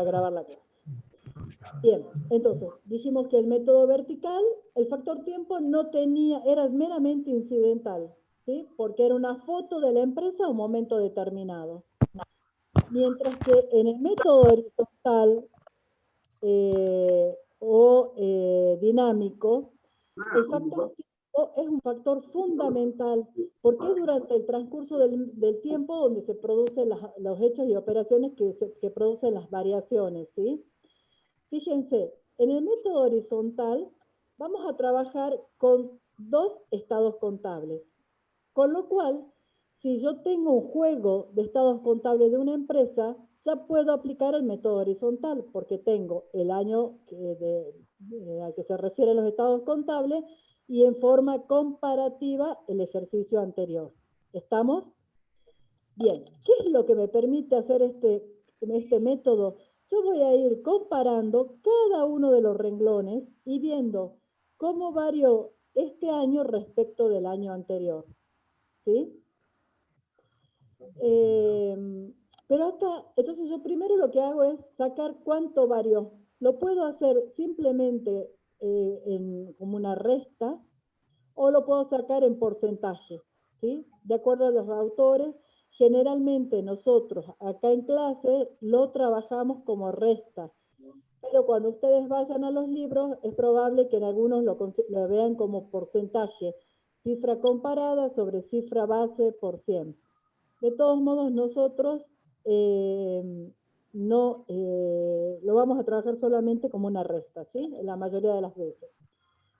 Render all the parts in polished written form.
a grabar la clase. Bien, entonces, dijimos que el método vertical, el factor tiempo no tenía, era meramente incidental, ¿sí? Porque era una foto de la empresa a un momento determinado. Mientras que en el método horizontal dinámico, el factor tiempo es un factor fundamental porque es durante el transcurso del tiempo donde se producen los hechos y operaciones que producen las variaciones, ¿sí? Fíjense, en el método horizontal vamos a trabajar con dos estados contables, con lo cual, si yo tengo un juego de estados contables de una empresa, ya puedo aplicar el método horizontal, porque tengo el año al que se refieren los estados contables y en forma comparativa el ejercicio anterior. ¿Estamos? Bien, ¿qué es lo que me permite hacer este método? Yo voy a ir comparando cada uno de los renglones y viendo cómo varió este año respecto del año anterior. ¿Sí? Pero acá, entonces yo primero lo que hago es sacar cuánto varió. Lo puedo hacer simplemente como una resta o lo puedo sacar en porcentaje, ¿sí? De acuerdo a los autores, generalmente nosotros acá en clase lo trabajamos como resta, pero cuando ustedes vayan a los libros es probable que en algunos lo vean como porcentaje, cifra comparada sobre cifra base por 100. De todos modos, nosotros no lo vamos a trabajar solamente como una resta, ¿sí? En la mayoría de las veces.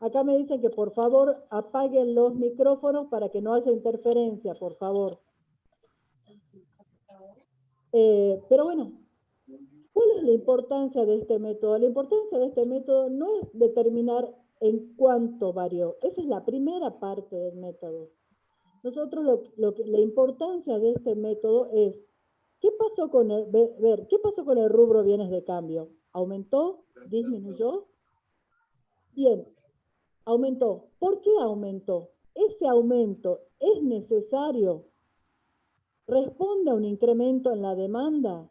Acá me dicen que por favor apaguen los micrófonos para que no haya interferencia, por favor. Pero bueno, ¿cuál es la importancia de este método? La importancia de este método no es determinar en cuánto varió. Esa es la primera parte del método. Nosotros la importancia de este método es, ¿qué pasó con ¿qué pasó con el rubro bienes de cambio? ¿Aumentó? ¿Disminuyó? Bien, aumentó. ¿Por qué aumentó? ¿Ese aumento es necesario? ¿Responde a un incremento en la demanda?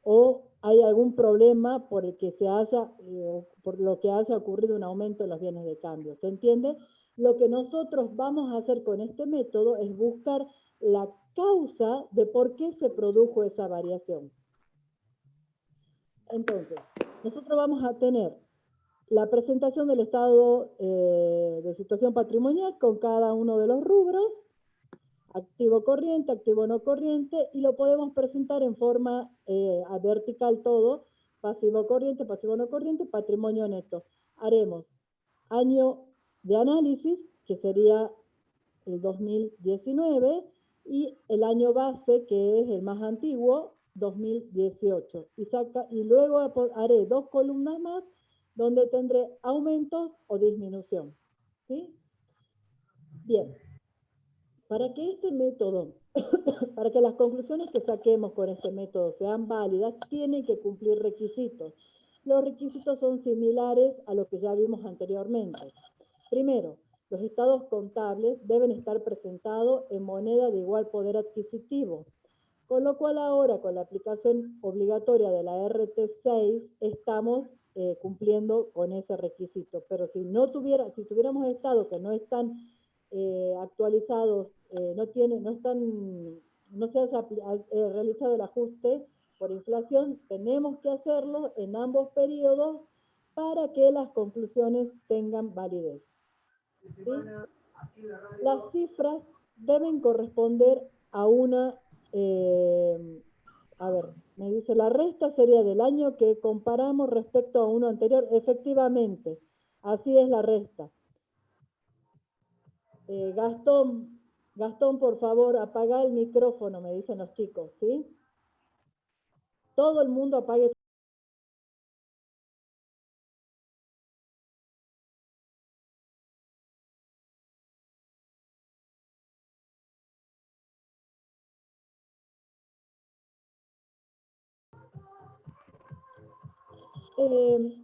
¿O hay algún problema por el que por lo que haya ocurrido un aumento en los bienes de cambio? ¿Se entiende? Lo que nosotros vamos a hacer con este método es buscar la causa de por qué se produjo esa variación. Entonces, nosotros vamos a tener la presentación del estado de situación patrimonial con cada uno de los rubros, activo corriente, activo no corriente, y lo podemos presentar en forma vertical todo, pasivo corriente, pasivo no corriente, patrimonio neto. Haremos año de análisis, que sería el 2019, y el año base, que es el más antiguo, 2018. Y luego haré dos columnas más, donde tendré aumentos o disminución. ¿Sí? Bien. Para que este método, para que las conclusiones que saquemos con este método sean válidas, tienen que cumplir requisitos. Los requisitos son similares a lo que ya vimos anteriormente. Primero, los estados contables deben estar presentados en moneda de igual poder adquisitivo, con lo cual ahora con la aplicación obligatoria de la RT6 estamos cumpliendo con ese requisito. Pero si tuviéramos estados que no están actualizados, no se haya realizado el ajuste por inflación, tenemos que hacerlo en ambos periodos para que las conclusiones tengan validez. ¿Sí? Las cifras deben corresponder a una, a ver, me dice, la resta sería del año que comparamos respecto a uno anterior. Efectivamente, así es la resta. Gastón, por favor, apaga el micrófono, me dicen los chicos, ¿sí? Todo el mundo apague su...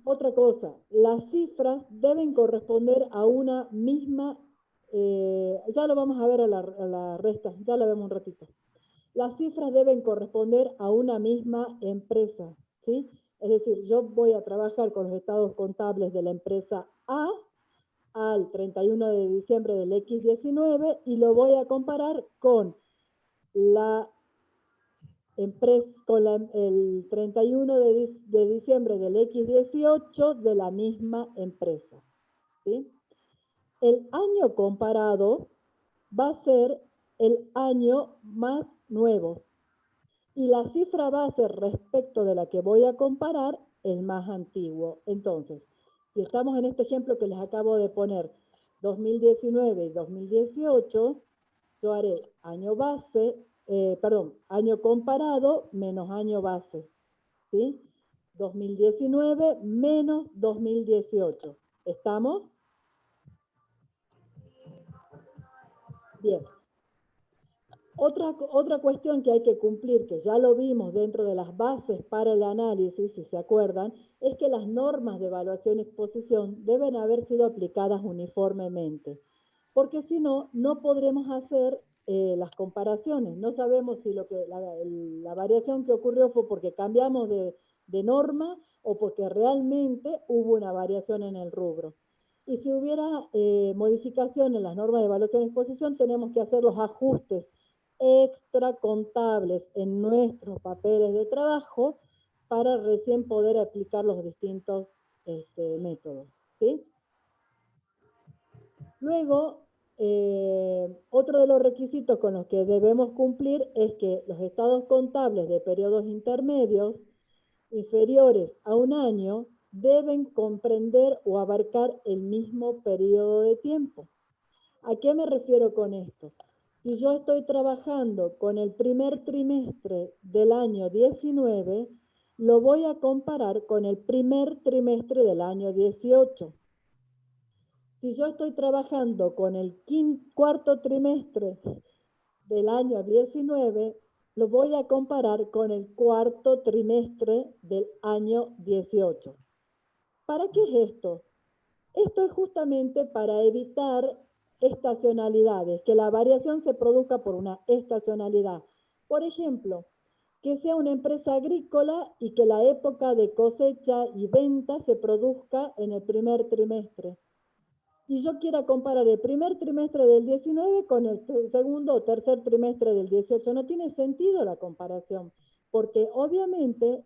Otra cosa, las cifras deben corresponder a una misma, ya lo vamos a ver a la resta, ya lo vemos un ratito. Las cifras deben corresponder a una misma empresa, ¿sí? decir, yo voy a trabajar con los estados contables de la empresa A al 31 de diciembre del X19 y lo voy a comparar con la empresa, con el 31 de diciembre del X18 de la misma empresa. ¿Sí? El año comparado va a ser el año más nuevo y la cifra base respecto de la que voy a comparar el más antiguo. Entonces, si estamos en este ejemplo que les acabo de poner, 2019 y 2018, yo haré año base, año comparado menos año base, ¿sí? 2019 menos 2018. ¿Estamos? Bien. Otra cuestión que hay que cumplir, que ya lo vimos dentro de las bases para el análisis, si se acuerdan, es que las normas de evaluación y exposición deben haber sido aplicadas uniformemente, porque si no, no podremos hacer las comparaciones. No sabemos si la variación que ocurrió fue porque cambiamos de norma o porque realmente hubo una variación en el rubro. Y si hubiera modificación en las normas de evaluación y exposición, tenemos que hacer los ajustes extra contables en nuestros papeles de trabajo para recién poder aplicar los distintos métodos. ¿Sí? Luego, otro de los requisitos con los que debemos cumplir es que los estados contables de periodos intermedios inferiores a un año deben comprender o abarcar el mismo periodo de tiempo. ¿A qué me refiero con esto? Si yo estoy trabajando con el primer trimestre del año 19, lo voy a comparar con el primer trimestre del año 18. Si yo estoy trabajando con el cuarto trimestre del año 19, lo voy a comparar con el cuarto trimestre del año 18. ¿Para qué es esto? Esto es justamente para evitar estacionalidades, que la variación se produzca por una estacionalidad. Por ejemplo, que sea una empresa agrícola y que la época de cosecha y venta se produzca en el primer trimestre. Y yo quiera comparar el primer trimestre del 19 con el segundo o tercer trimestre del 18. No tiene sentido la comparación, porque obviamente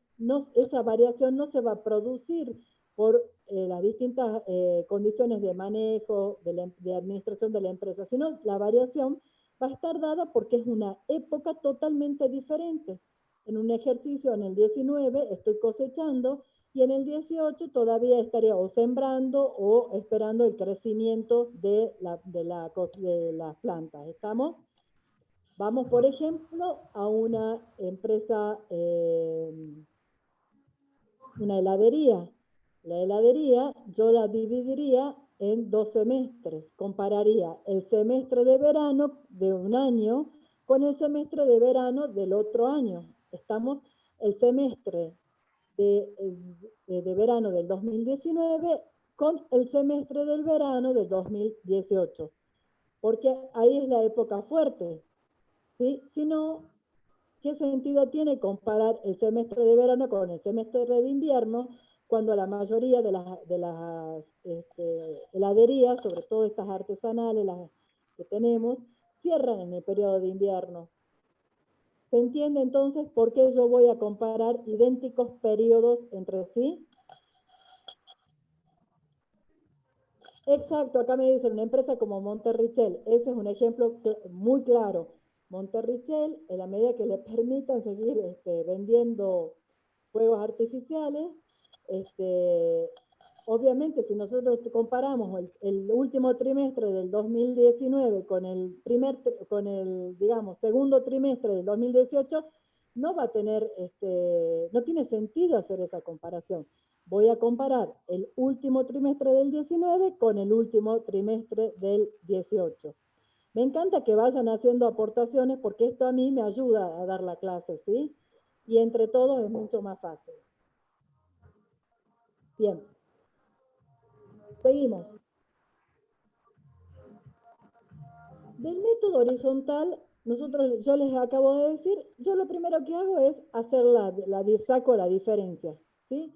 esa variación no se va a producir por las distintas condiciones de manejo, de administración de la empresa, sino la variación va a estar dada porque es una época totalmente diferente. En un ejercicio, en el 19, estoy cosechando y en el 18 todavía estaría o sembrando o esperando el crecimiento de las plantas. ¿Estamos? Vamos, por ejemplo, a una empresa, una heladería. La heladería yo la dividiría en 2 semestres. Compararía el semestre de verano de un año con el semestre de verano del otro año. Estamos, el semestre de verano del 2019 con el semestre del verano del 2018. Porque ahí es la época fuerte. ¿Sí? Si no, ¿qué sentido tiene comparar el semestre de verano con el semestre de invierno cuando la mayoría de las heladerías, sobre todo estas artesanales, las que tenemos, cierran en el periodo de invierno? ¿Se entiende entonces por qué yo voy a comparar idénticos periodos entre sí? Exacto, acá me dicen una empresa como Monterrichel. Ese es un ejemplo muy claro. Monterrichel, en la medida que le permitan seguir vendiendo fuegos artificiales, obviamente si nosotros comparamos el último trimestre del 2019 con el digamos, segundo trimestre del 2018, no va a tener, no tiene sentido hacer esa comparación. Voy a comparar el último trimestre del 19 con el último trimestre del 18. Me encanta que vayan haciendo aportaciones porque esto a mí me ayuda a dar la clase, ¿sí? Y entre todos es mucho más fácil. Bien. Seguimos. Del método horizontal, yo les acabo de decir, yo lo primero que hago es hacer saco la diferencia, ¿sí?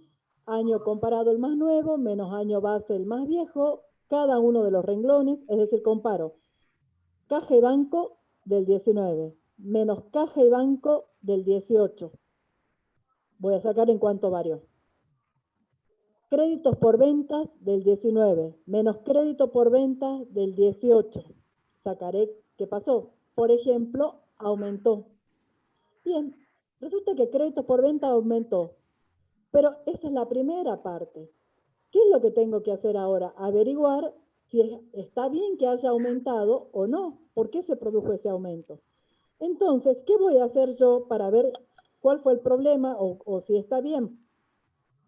año comparado el más nuevo, menos año base el más viejo, cada uno de los renglones, es decir, comparo caja y banco del 19, menos caja y banco del 18. Voy a sacar en cuánto varió. Créditos por ventas del 19, menos crédito por ventas del 18. Sacaré qué pasó. Por ejemplo, aumentó. Bien, resulta que créditos por venta aumentó. Pero esa es la primera parte. ¿Qué es lo que tengo que hacer ahora? Averiguar si está bien que haya aumentado o no. ¿Por qué se produjo ese aumento? Entonces, ¿qué voy a hacer yo para ver cuál fue el problema o si está bien?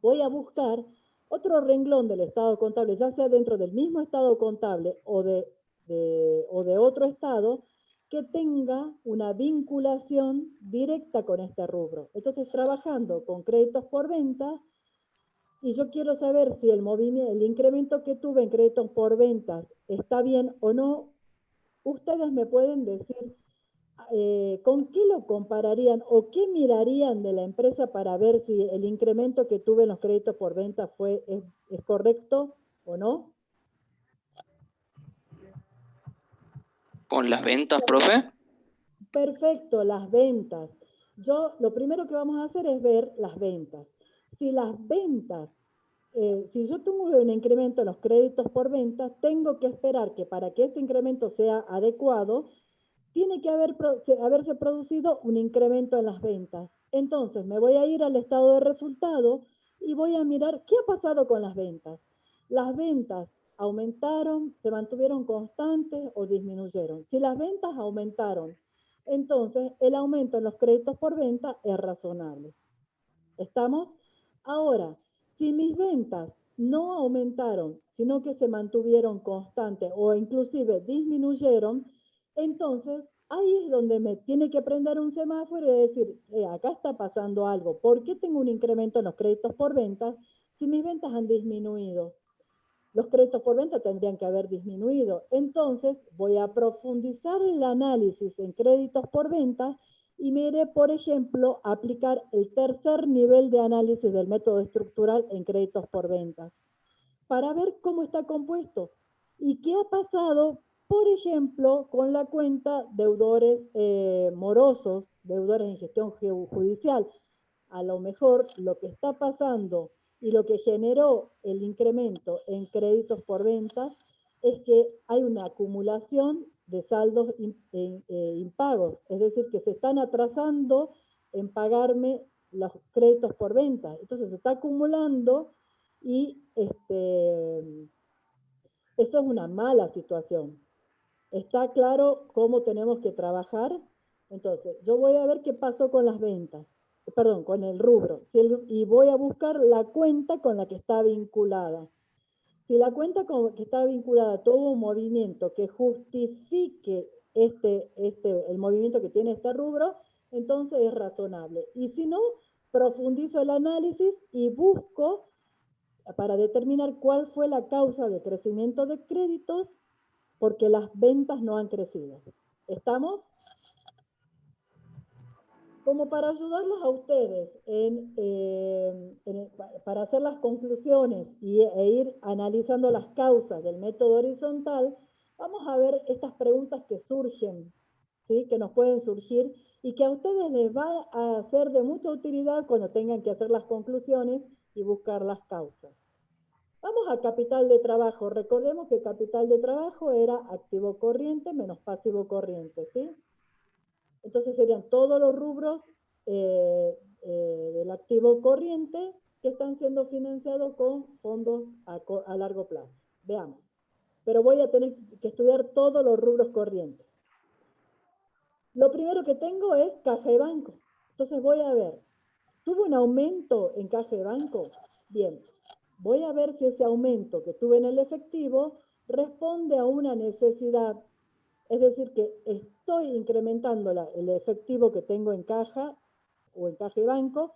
Voy a buscar otro renglón del estado contable, ya sea dentro del mismo estado contable o de otro estado, que tenga una vinculación directa con este rubro. Entonces, trabajando con créditos por venta, y yo quiero saber si el incremento que tuve en créditos por ventas está bien o no, ustedes me pueden decir ¿con qué lo compararían o qué mirarían de la empresa para ver si el incremento que tuve en los créditos por venta es correcto o no? ¿Con las ventas, profe? Perfecto, las ventas. Lo primero que vamos a hacer es ver las ventas. Si las ventas, si yo tengo un incremento en los créditos por venta, tengo que esperar que para que este incremento sea adecuado, tiene que haberse producido un incremento en las ventas. Entonces, me voy a ir al estado de resultado y voy a mirar qué ha pasado con las ventas. Las ventas aumentaron, se mantuvieron constantes o disminuyeron. Si las ventas aumentaron, entonces el aumento en los créditos por venta es razonable. ¿Estamos? Ahora, si mis ventas no aumentaron, sino que se mantuvieron constantes o inclusive disminuyeron, entonces ahí es donde me tiene que prender un semáforo y decir, acá está pasando algo. ¿Por qué tengo un incremento en los créditos por ventas si mis ventas han disminuido? Los créditos por venta tendrían que haber disminuido. Entonces voy a profundizar el análisis en créditos por venta y me iré, por ejemplo, a aplicar el tercer nivel de análisis del método estructural en créditos por ventas para ver cómo está compuesto y qué ha pasado, por ejemplo, con la cuenta deudores morosos, deudores en gestión judicial. A lo mejor lo que está pasando y lo que generó el incremento en créditos por ventas es que hay una acumulación de saldos impagos, es decir, que se están atrasando en pagarme los créditos por venta. Entonces se está acumulando y eso es una mala situación. ¿Está claro cómo tenemos que trabajar? Entonces, yo voy a ver qué pasó con las ventas, perdón, con el rubro, y voy a buscar la cuenta con la que está vinculada. Si la cuenta con que está vinculada tuvo un movimiento que justifique el movimiento que tiene este rubro, entonces es razonable. Y si no, profundizo el análisis y busco para determinar cuál fue la causa de crecimiento de créditos porque las ventas no han crecido. ¿Estamos? Como para ayudarlos a ustedes para hacer las conclusiones e ir analizando las causas del método horizontal, vamos a ver estas preguntas que surgen, ¿sí? Que nos pueden surgir y que a ustedes les va a ser de mucha utilidad cuando tengan que hacer las conclusiones y buscar las causas. Vamos a capital de trabajo. Recordemos que capital de trabajo era activo corriente menos pasivo corriente, ¿sí? Entonces serían todos los rubros del activo corriente que están siendo financiados con fondos a largo plazo. Veamos. Pero voy a tener que estudiar todos los rubros corrientes. Lo primero que tengo es caja de banco. Entonces voy a ver, ¿tuve un aumento en caja de banco? Bien, voy a ver si ese aumento que tuve en el efectivo responde a una necesidad. Es decir, que estoy incrementando el efectivo que tengo en caja o en caja de banco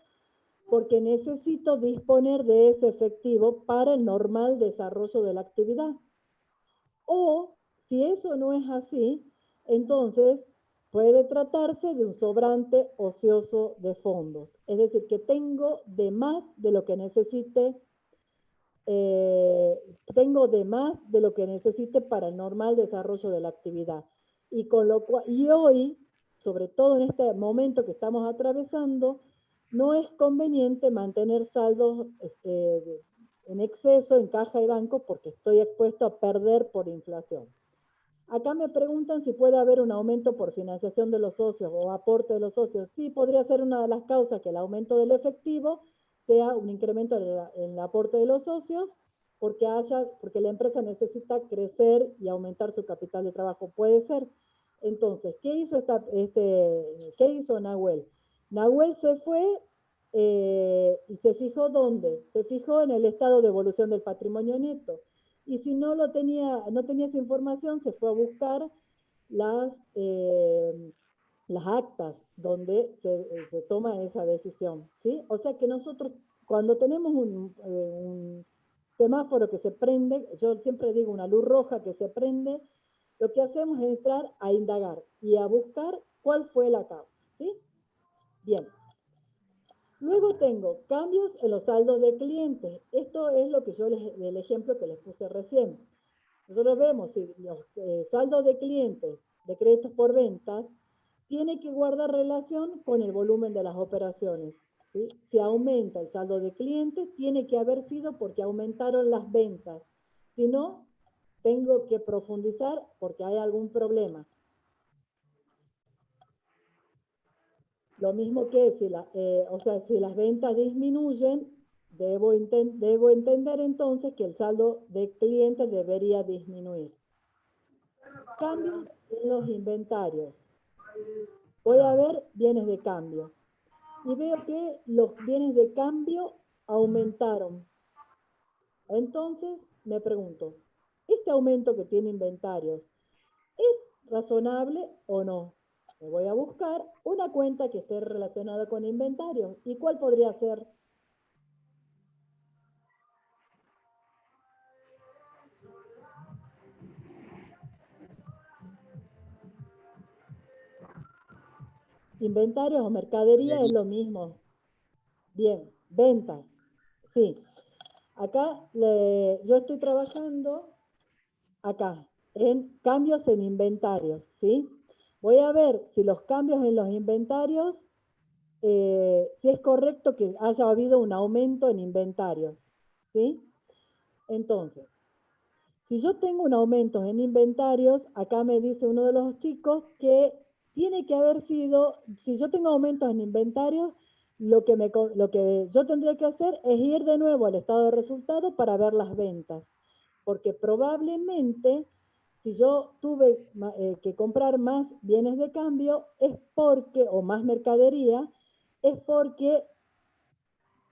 porque necesito disponer de ese efectivo para el normal desarrollo de la actividad. O si eso no es así, entonces puede tratarse de un sobrante ocioso de fondos. Es decir, que tengo de más de lo que necesite, para el normal desarrollo de la actividad. Y hoy, sobre todo en este momento que estamos atravesando, no es conveniente mantener saldos en exceso en caja de banco porque estoy expuesto a perder por inflación. Acá me preguntan si puede haber un aumento por financiación de los socios o aporte de los socios. Sí, podría ser una de las causas que el aumento del efectivo sea un incremento en el aporte de los socios porque la empresa necesita crecer y aumentar su capital de trabajo. Puede ser. Entonces, ¿qué hizo Nahuel? Nahuel se fue y se fijó ¿dónde? Se fijó en el estado de evolución del patrimonio neto. Y si no tenía esa información, se fue a buscar las actas donde se toma esa decisión, ¿sí? O sea que nosotros, cuando tenemos un semáforo que se prende, yo siempre digo una luz roja que se prende, lo que hacemos es entrar a indagar y a buscar cuál fue la causa, ¿sí? Bien. Luego tengo cambios en los saldos de clientes. Esto es lo que el ejemplo que les puse recién. Nosotros vemos si los saldos de clientes de créditos por ventas tiene que guardar relación con el volumen de las operaciones, ¿sí? Si aumenta el saldo de clientes, tiene que haber sido porque aumentaron las ventas. Si no, tengo que profundizar porque hay algún problema. Lo mismo que si las ventas disminuyen, debo entender entonces que el saldo de clientes debería disminuir. Cambios en los inventarios. Voy a ver bienes de cambio. Y veo que los bienes de cambio aumentaron. Entonces me pregunto, ¿este aumento que tiene inventarios es razonable o no? Me voy a buscar una cuenta que esté relacionada con inventarios. ¿Y cuál podría ser? Inventarios o mercadería es lo mismo. Bien, ventas. Sí. Acá yo estoy trabajando acá en cambios en inventarios, ¿sí? Voy a ver si los cambios en los inventarios, si es correcto que haya habido un aumento en inventarios, ¿sí? Entonces, si yo tengo un aumento en inventarios, acá me dice uno de los chicos que tiene que haber sido, si yo tengo aumentos en inventarios, lo que yo tendría que hacer es ir de nuevo al estado de resultados para ver las ventas. Porque probablemente, si yo tuve que comprar más bienes de cambio, o más mercadería, es porque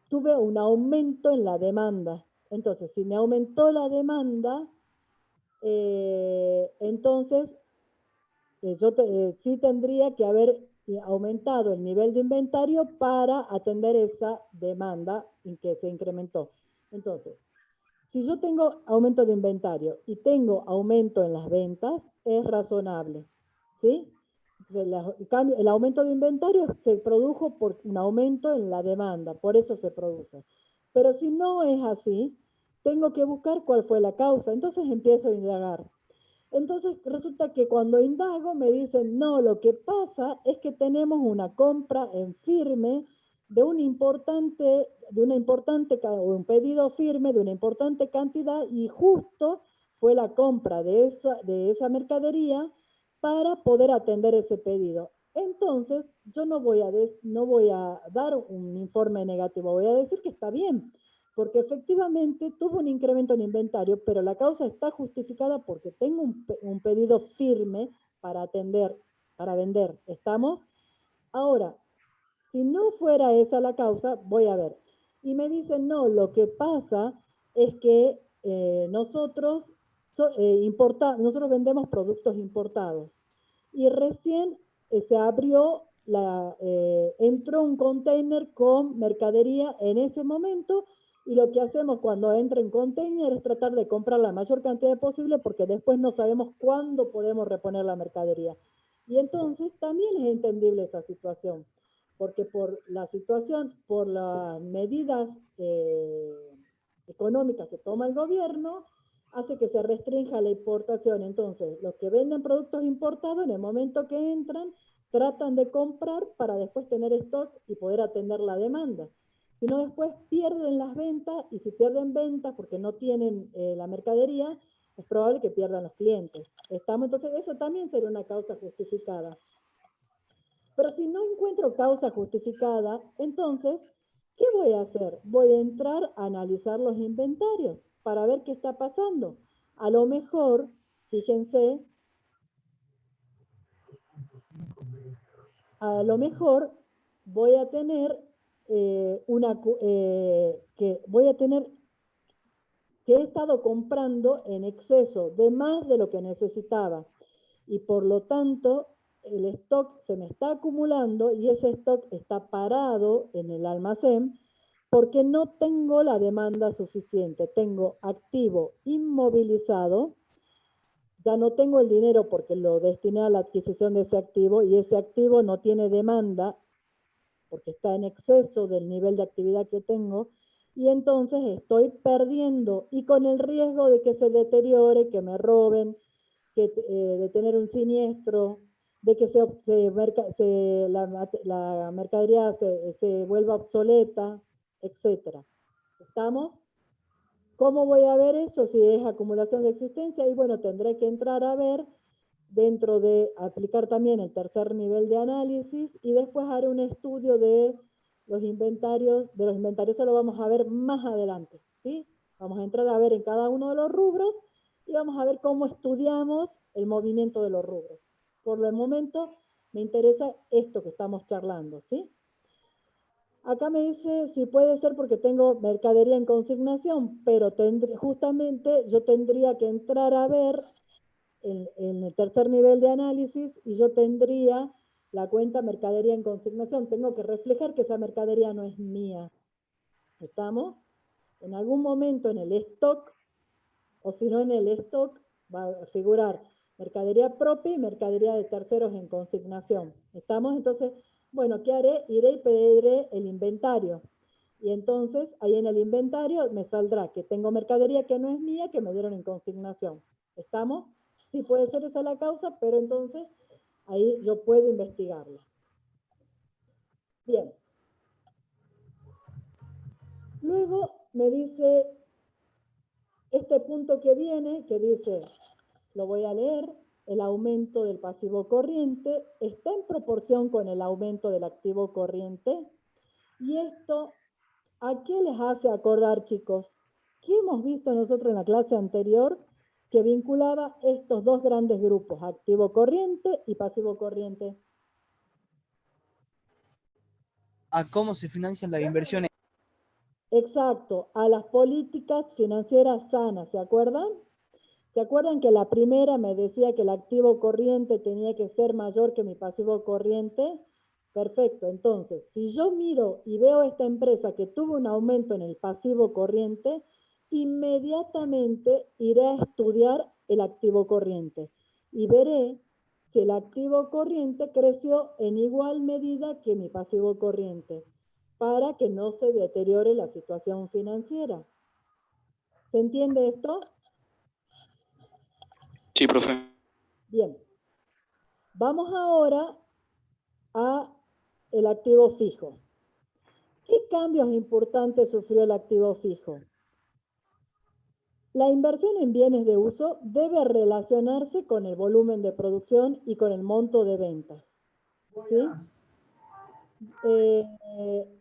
tuve un aumento en la demanda. Entonces, si me aumentó la demanda, entonces sí tendría que haber aumentado el nivel de inventario para atender esa demanda en que se incrementó. Entonces, si yo tengo aumento de inventario y tengo aumento en las ventas, es razonable, ¿sí? Entonces, el aumento de inventario se produjo por un aumento en la demanda, por eso se produce. Pero si no es así, tengo que buscar cuál fue la causa. Entonces empiezo a indagar. Entonces resulta que cuando indago me dicen, no, lo que pasa es que tenemos una compra en firme de un pedido firme de una importante cantidad y justo fue la compra de esa mercadería para poder atender ese pedido. Entonces, yo no voy a dar un informe negativo, voy a decir que está bien, porque efectivamente tuvo un incremento en inventario, pero la causa está justificada porque tengo un pedido firme para vender. ¿Estamos? Ahora, si no fuera esa la causa, voy a ver. Y me dicen, no, lo que pasa es que nosotros vendemos productos importados. Y recién entró un container con mercadería en ese momento y lo que hacemos cuando entra en container es tratar de comprar la mayor cantidad posible porque después no sabemos cuándo podemos reponer la mercadería. Y entonces también es entendible esa situación, porque por la situación, por las medidas económicas que toma el gobierno, hace que se restrinja la importación. Entonces, los que venden productos importados, en el momento que entran, tratan de comprar para después tener stock y poder atender la demanda. Si no, después pierden las ventas, y si pierden ventas porque no tienen la mercadería, es probable que pierdan los clientes. Entonces, eso también sería una causa justificada. Pero si no encuentro causa justificada, entonces, ¿qué voy a hacer? Voy a entrar a analizar los inventarios para ver qué está pasando. A lo mejor, fíjense, a lo mejor voy a tener que he estado comprando en exceso de más de lo que necesitaba, y por lo tanto el stock se me está acumulando y ese stock está parado en el almacén porque no tengo la demanda suficiente. Tengo activo inmovilizado, ya no tengo el dinero porque lo destiné a la adquisición de ese activo, y ese activo no tiene demanda porque está en exceso del nivel de actividad que tengo, y entonces estoy perdiendo, y con el riesgo de que se deteriore, que me roben, de tener un siniestro, de que la mercadería se vuelva obsoleta, etc. ¿Estamos? ¿Cómo voy a ver eso si es acumulación de existencia? Y bueno, tendré que entrar a ver dentro de aplicar también el tercer nivel de análisis, y después haré un estudio de los inventarios. De los inventarios eso lo vamos a ver más adelante, ¿sí? Vamos a entrar a ver en cada uno de los rubros y vamos a ver cómo estudiamos el movimiento de los rubros. Por el momento me interesa esto que estamos charlando, ¿sí? Acá me dice si puede ser porque tengo mercadería en consignación, pero justamente yo tendría que entrar a ver en el tercer nivel de análisis, y yo tendría la cuenta mercadería en consignación. Tengo que reflejar que esa mercadería no es mía. ¿Estamos? En algún momento en el stock, o si no en el stock, va a figurar mercadería propia y mercadería de terceros en consignación. ¿Estamos? Entonces, bueno, ¿qué haré? Iré y pediré el inventario. Y entonces, ahí en el inventario me saldrá que tengo mercadería que no es mía, que me dieron en consignación. ¿Estamos? Sí, puede ser esa la causa, pero entonces ahí yo puedo investigarla. Bien. Luego me dice este punto que viene, que dice, lo voy a leer: el aumento del pasivo corriente está en proporción con el aumento del activo corriente. Y esto, ¿a qué les hace acordar, chicos? ¿Qué hemos visto nosotros en la clase anterior que vinculaba estos dos grandes grupos, activo corriente y pasivo corriente? A cómo se financian las inversiones. Exacto, a las políticas financieras sanas, ¿se acuerdan? ¿Se acuerdan que la primera me decía que el activo corriente tenía que ser mayor que mi pasivo corriente? Perfecto, entonces, si yo miro y veo esta empresa que tuvo un aumento en el pasivo corriente, inmediatamente iré a estudiar el activo corriente y veré si el activo corriente creció en igual medida que mi pasivo corriente, para que no se deteriore la situación financiera. ¿Se entiende esto? Sí, profe. Bien. Vamos ahora a el activo fijo. ¿Qué cambios importantes sufrió el activo fijo? La inversión en bienes de uso debe relacionarse con el volumen de producción y con el monto de ventas, ¿sí?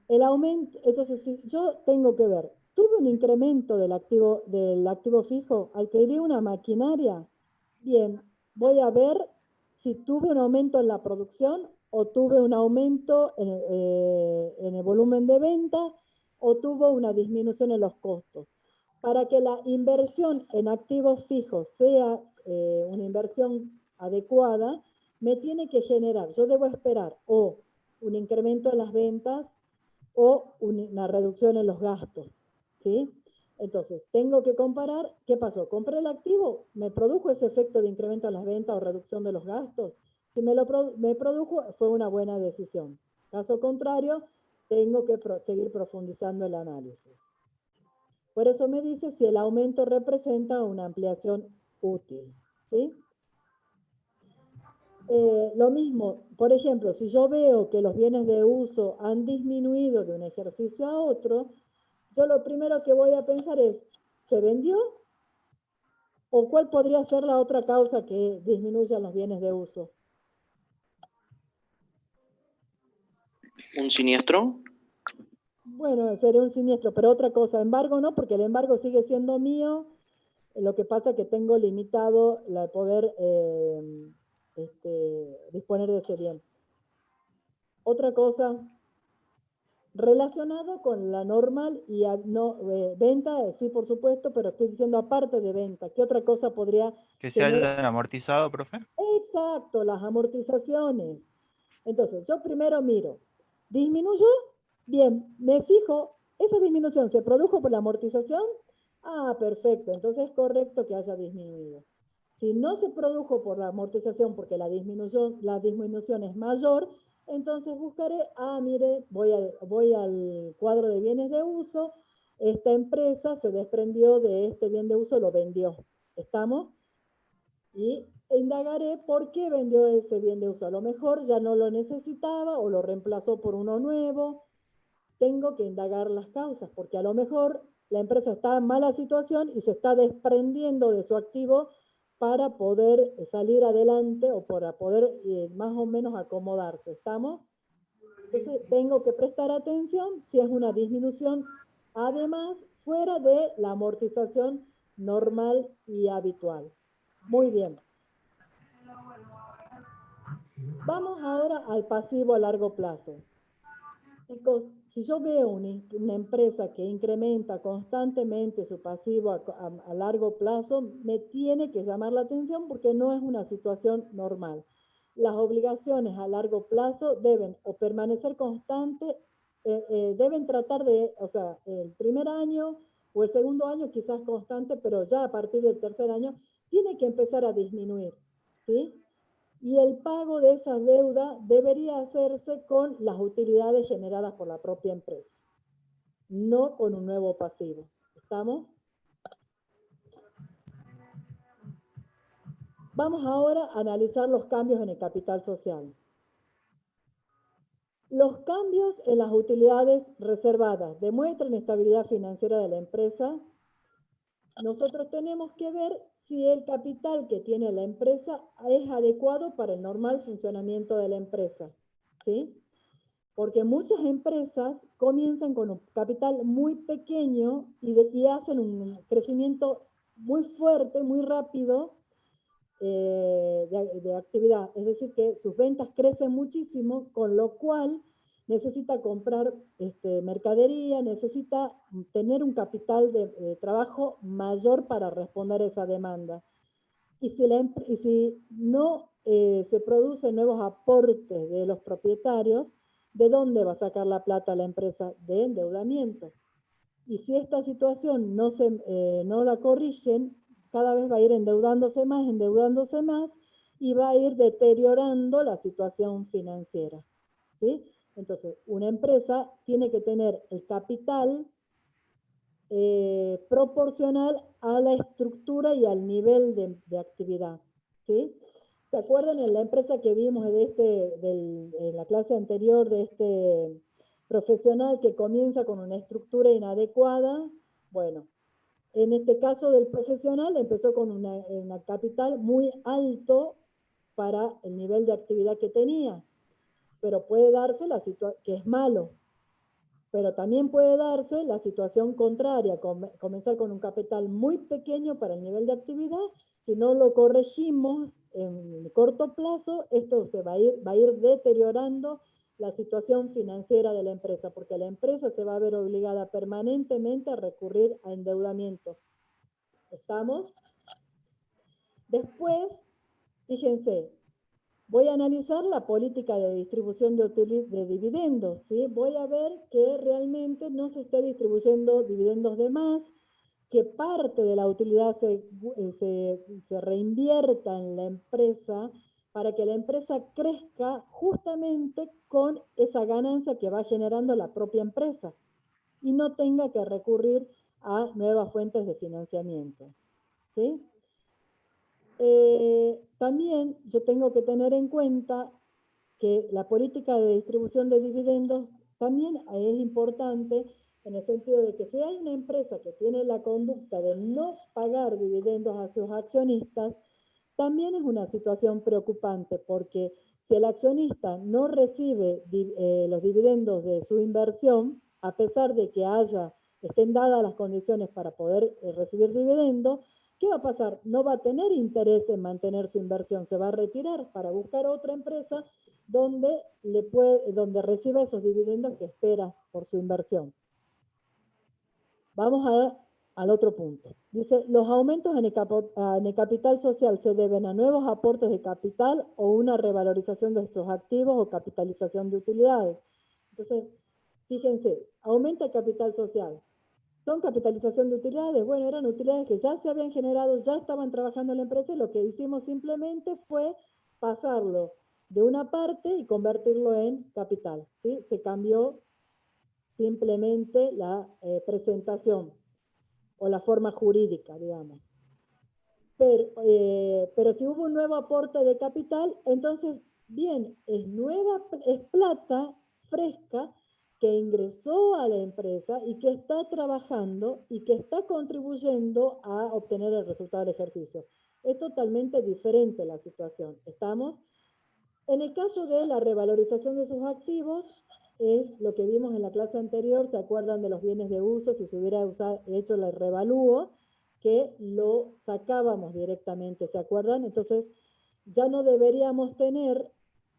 El aumento, entonces, si yo tengo que ver, tuve un incremento del activo fijo, adquirí una maquinaria, bien, voy a ver si tuve un aumento en la producción o tuve un aumento en el volumen de venta o tuvo una disminución en los costos. Para que la inversión en activos fijos sea una inversión adecuada, me tiene que generar, yo debo esperar o un incremento en las ventas o una reducción en los gastos, ¿sí? Entonces, tengo que comparar, ¿qué pasó? ¿Compré el activo? ¿Me produjo ese efecto de incremento en las ventas o reducción de los gastos? Si me produjo, fue una buena decisión. Caso contrario, tengo que seguir profundizando el análisis. Por eso me dice si el aumento representa una ampliación útil, ¿sí? Lo mismo, por ejemplo, si yo veo que los bienes de uso han disminuido de un ejercicio a otro, yo lo primero que voy a pensar es, ¿se vendió? ¿O cuál podría ser la otra causa que disminuya los bienes de uso? ¿Un siniestro? Bueno, sería un siniestro, pero otra cosa, embargo no, porque el embargo sigue siendo mío, lo que pasa es que tengo limitado el poder disponer de ese bien. Otra cosa, relacionado con la normal y venta, sí, por supuesto, pero estoy diciendo aparte de venta. ¿Qué otra cosa podría Que se tener? hayan amortizado, profe. Exacto, las amortizaciones. Entonces, yo primero miro, ¿disminuyó? Bien, me fijo, ¿esa disminución se produjo por la amortización? Ah, perfecto, entonces es correcto que haya disminuido. Si no se produjo por la amortización porque la disminución es mayor, entonces buscaré, mire, voy al cuadro de bienes de uso, esta empresa se desprendió de este bien de uso, lo vendió. ¿Estamos? Y indagaré por qué vendió ese bien de uso. A lo mejor ya no lo necesitaba o lo reemplazó por uno nuevo. Tengo que indagar las causas, porque a lo mejor la empresa está en mala situación y se está desprendiendo de su activo para poder salir adelante o para poder más o menos acomodarse. ¿Estamos? Entonces tengo que prestar atención si es una disminución, además, fuera de la amortización normal y habitual. Muy bien. Vamos ahora al pasivo a largo plazo. Chicos, si yo veo una empresa que incrementa constantemente su pasivo a largo plazo, me tiene que llamar la atención porque no es una situación normal. Las obligaciones a largo plazo deben o permanecer constantes, deben tratar de, o sea, el primer año o el segundo año quizás constante, pero ya a partir del tercer año tiene que empezar a disminuir, ¿sí? Y el pago de esa deuda debería hacerse con las utilidades generadas por la propia empresa, no con un nuevo pasivo. ¿Estamos? Vamos ahora a analizar los cambios en el capital social. Los cambios en las utilidades reservadas demuestran estabilidad financiera de la empresa. Nosotros tenemos que ver si el capital que tiene la empresa es adecuado para el normal funcionamiento de la empresa, ¿sí? Porque muchas empresas comienzan con un capital muy pequeño y hacen un crecimiento muy fuerte, muy rápido de actividad. Es decir, que sus ventas crecen muchísimo, con lo cual necesita comprar mercadería, necesita tener un capital de trabajo mayor para responder a esa demanda. Y si no se producen nuevos aportes de los propietarios, ¿de dónde va a sacar la plata la empresa? De endeudamiento. Y si esta situación no la corrigen, cada vez va a ir endeudándose más, y va a ir deteriorando la situación financiera, ¿sí? Entonces, una empresa tiene que tener el capital proporcional a la estructura y al nivel de actividad, ¿sí? ¿Se acuerdan en la empresa que vimos en la clase anterior de este profesional que comienza con una estructura inadecuada? Bueno, en este caso del profesional empezó con una capital muy alto para el nivel de actividad que tenía, pero puede darse la situación que es malo, pero también puede darse la situación contraria, comenzar con un capital muy pequeño para el nivel de actividad. Si no lo corregimos en corto plazo, esto va a ir deteriorando la situación financiera de la empresa, porque la empresa se va a ver obligada permanentemente a recurrir a endeudamiento. ¿Estamos? Después, fíjense, voy a analizar la política de distribución de dividendos, ¿sí? Voy a ver que realmente no se esté distribuyendo dividendos de más, que parte de la utilidad se reinvierta en la empresa para que la empresa crezca justamente con esa ganancia que va generando la propia empresa y no tenga que recurrir a nuevas fuentes de financiamiento. ¿Sí? También yo tengo que tener en cuenta que la política de distribución de dividendos también es importante en el sentido de que si hay una empresa que tiene la conducta de no pagar dividendos a sus accionistas, también es una situación preocupante porque si el accionista no recibe los dividendos de su inversión, a pesar de que estén dadas las condiciones para poder recibir dividendos, ¿qué va a pasar? No va a tener interés en mantener su inversión, se va a retirar para buscar otra empresa donde reciba esos dividendos que espera por su inversión. Vamos al otro punto. Dice, los aumentos en el capital social se deben a nuevos aportes de capital o una revalorización de sus activos o capitalización de utilidades. Entonces, fíjense, aumenta el capital social. ¿Son capitalización de utilidades? Bueno, eran utilidades que ya se habían generado, ya estaban trabajando en la empresa y lo que hicimos simplemente fue pasarlo de una parte y convertirlo en capital. ¿Sí? Se cambió simplemente la presentación o la forma jurídica, digamos. Pero si hubo un nuevo aporte de capital, entonces, bien, es plata fresca que ingresó a la empresa y que está trabajando y que está contribuyendo a obtener el resultado del ejercicio. Es totalmente diferente la situación. ¿Estamos? En el caso de la revalorización de sus activos, es lo que vimos en la clase anterior, ¿se acuerdan de los bienes de uso? Si se hubiera hecho el revalúo, que lo sacábamos directamente, ¿se acuerdan? Entonces, ya no deberíamos tener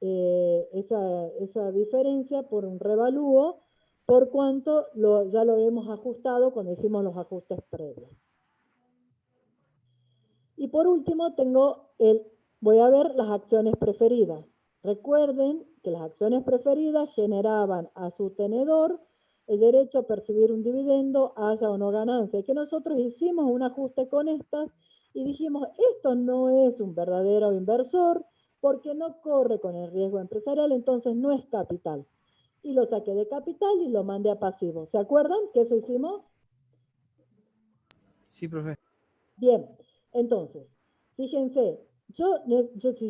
esa diferencia por un revalúo, por cuanto ya lo hemos ajustado cuando hicimos los ajustes previos. Y por último, voy a ver las acciones preferidas. Recuerden que las acciones preferidas generaban a su tenedor el derecho a percibir un dividendo, haya o no ganancia. Y que nosotros hicimos un ajuste con estas y dijimos, esto no es un verdadero inversor porque no corre con el riesgo empresarial, entonces no es capital. Y lo saqué de capital y lo mandé a pasivo. ¿Se acuerdan que eso hicimos? Sí, profe. Bien, entonces, fíjense, si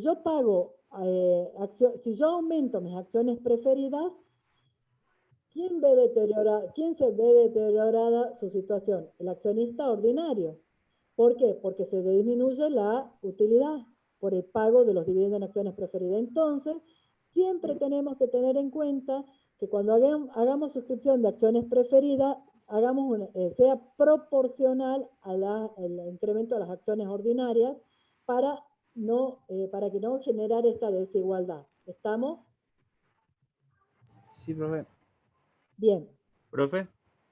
yo pago, si yo aumento mis acciones preferidas, ¿quién se ve deteriorada su situación? El accionista ordinario. ¿Por qué? Porque se disminuye la utilidad por el pago de los dividendos en acciones preferidas. Entonces, siempre tenemos que tener en cuenta que cuando hagamos suscripción de acciones preferidas, sea proporcional al incremento de las acciones ordinarias para que no generar esta desigualdad. ¿Estamos? Sí, profe. Bien. Profe,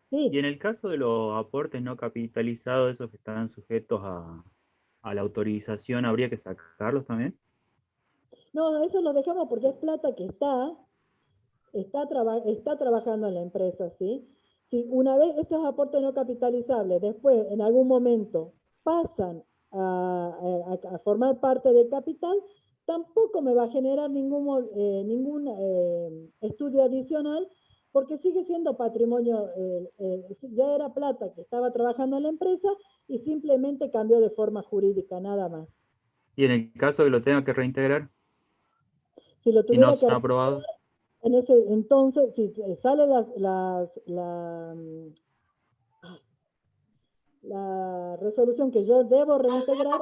Sí. y en el caso de los aportes no capitalizados, esos que están sujetos a la autorización, ¿habría que sacarlos también? No, eso lo dejamos porque es plata que está trabajando en la empresa, ¿sí? Si una vez esos aportes no capitalizables después en algún momento pasan a formar parte del capital, tampoco me va a generar ningún estudio adicional porque sigue siendo patrimonio, ya era plata que estaba trabajando en la empresa y simplemente cambió de forma jurídica, nada más. Y en el caso que lo tenga que reintegrar, Si lo si no tuviera que está aprobado. en ese entonces, si sale la resolución que yo debo reintegrar,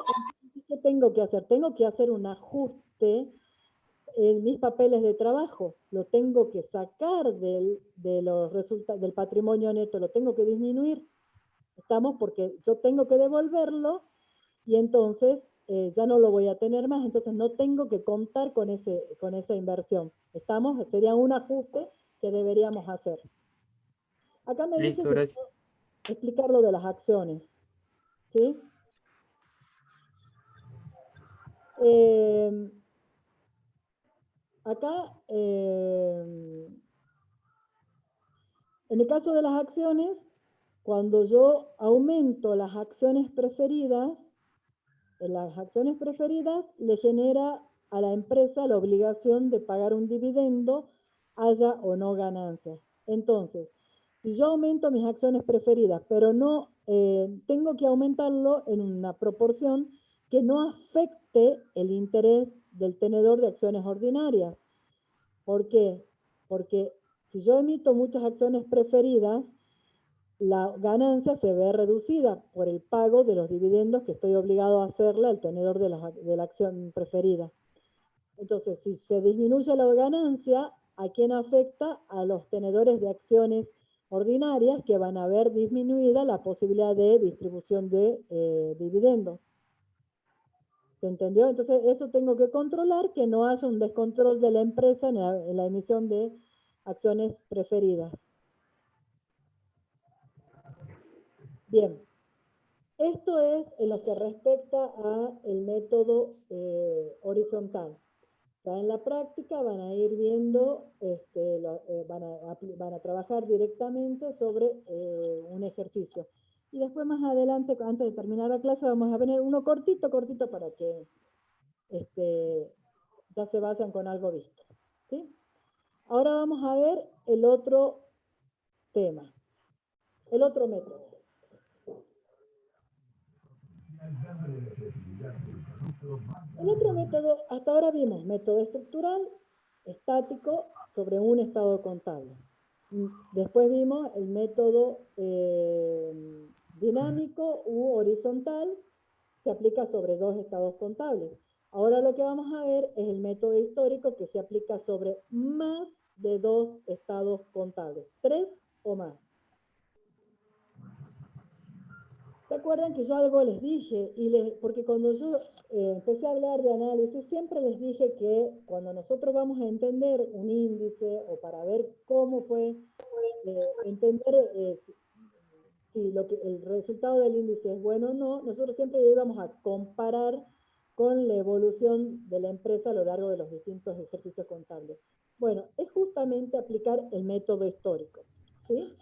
¿qué tengo que hacer? Tengo que hacer un ajuste en mis papeles de trabajo. Lo tengo que sacar del patrimonio neto, lo tengo que disminuir. ¿Estamos? Porque yo tengo que devolverlo y entonces ya no lo voy a tener más, entonces no tengo que contar con esa inversión. ¿Estamos? Sería un ajuste que deberíamos hacer. Acá me dice Listo, si gracias. puedo explicar lo de las acciones. ¿Sí? Acá, en el caso de las acciones, cuando yo aumento las acciones preferidas le genera a la empresa la obligación de pagar un dividendo, haya o no ganancias. Entonces, si yo aumento mis acciones preferidas, pero no tengo que aumentarlo en una proporción que no afecte el interés del tenedor de acciones ordinarias. ¿Por qué? Porque si yo emito muchas acciones preferidas, la ganancia se ve reducida por el pago de los dividendos que estoy obligado a hacerle al tenedor de la acción preferida. Entonces, si se disminuye la ganancia, ¿a quién afecta? A los tenedores de acciones ordinarias, que van a ver disminuida la posibilidad de distribución de dividendos. ¿Se entendió? Entonces, eso tengo que controlar, que no haya un descontrol de la empresa en la emisión de acciones preferidas. Bien, esto es en lo que respecta al método horizontal. Ya en la práctica van a ir viendo, van a trabajar directamente sobre un ejercicio. Y después más adelante, antes de terminar la clase, vamos a venir uno cortito para que ya se vayan con algo visto. ¿Sí? Ahora vamos a ver el otro tema, el otro método. El otro método, hasta ahora vimos método estructural, estático, sobre un estado contable. Después vimos el método dinámico u horizontal, que aplica sobre dos estados contables. Ahora lo que vamos a ver es el método histórico, que se aplica sobre más de dos estados contables, 3 o más. ¿Se acuerdan que yo algo les dije? Porque cuando yo empecé a hablar de análisis, siempre les dije que cuando nosotros vamos a entender un índice, o para ver cómo fue, entender si el resultado del índice es bueno o no, nosotros siempre íbamos a comparar con la evolución de la empresa a lo largo de los distintos ejercicios contables. Bueno, es justamente aplicar el método histórico, ¿sí?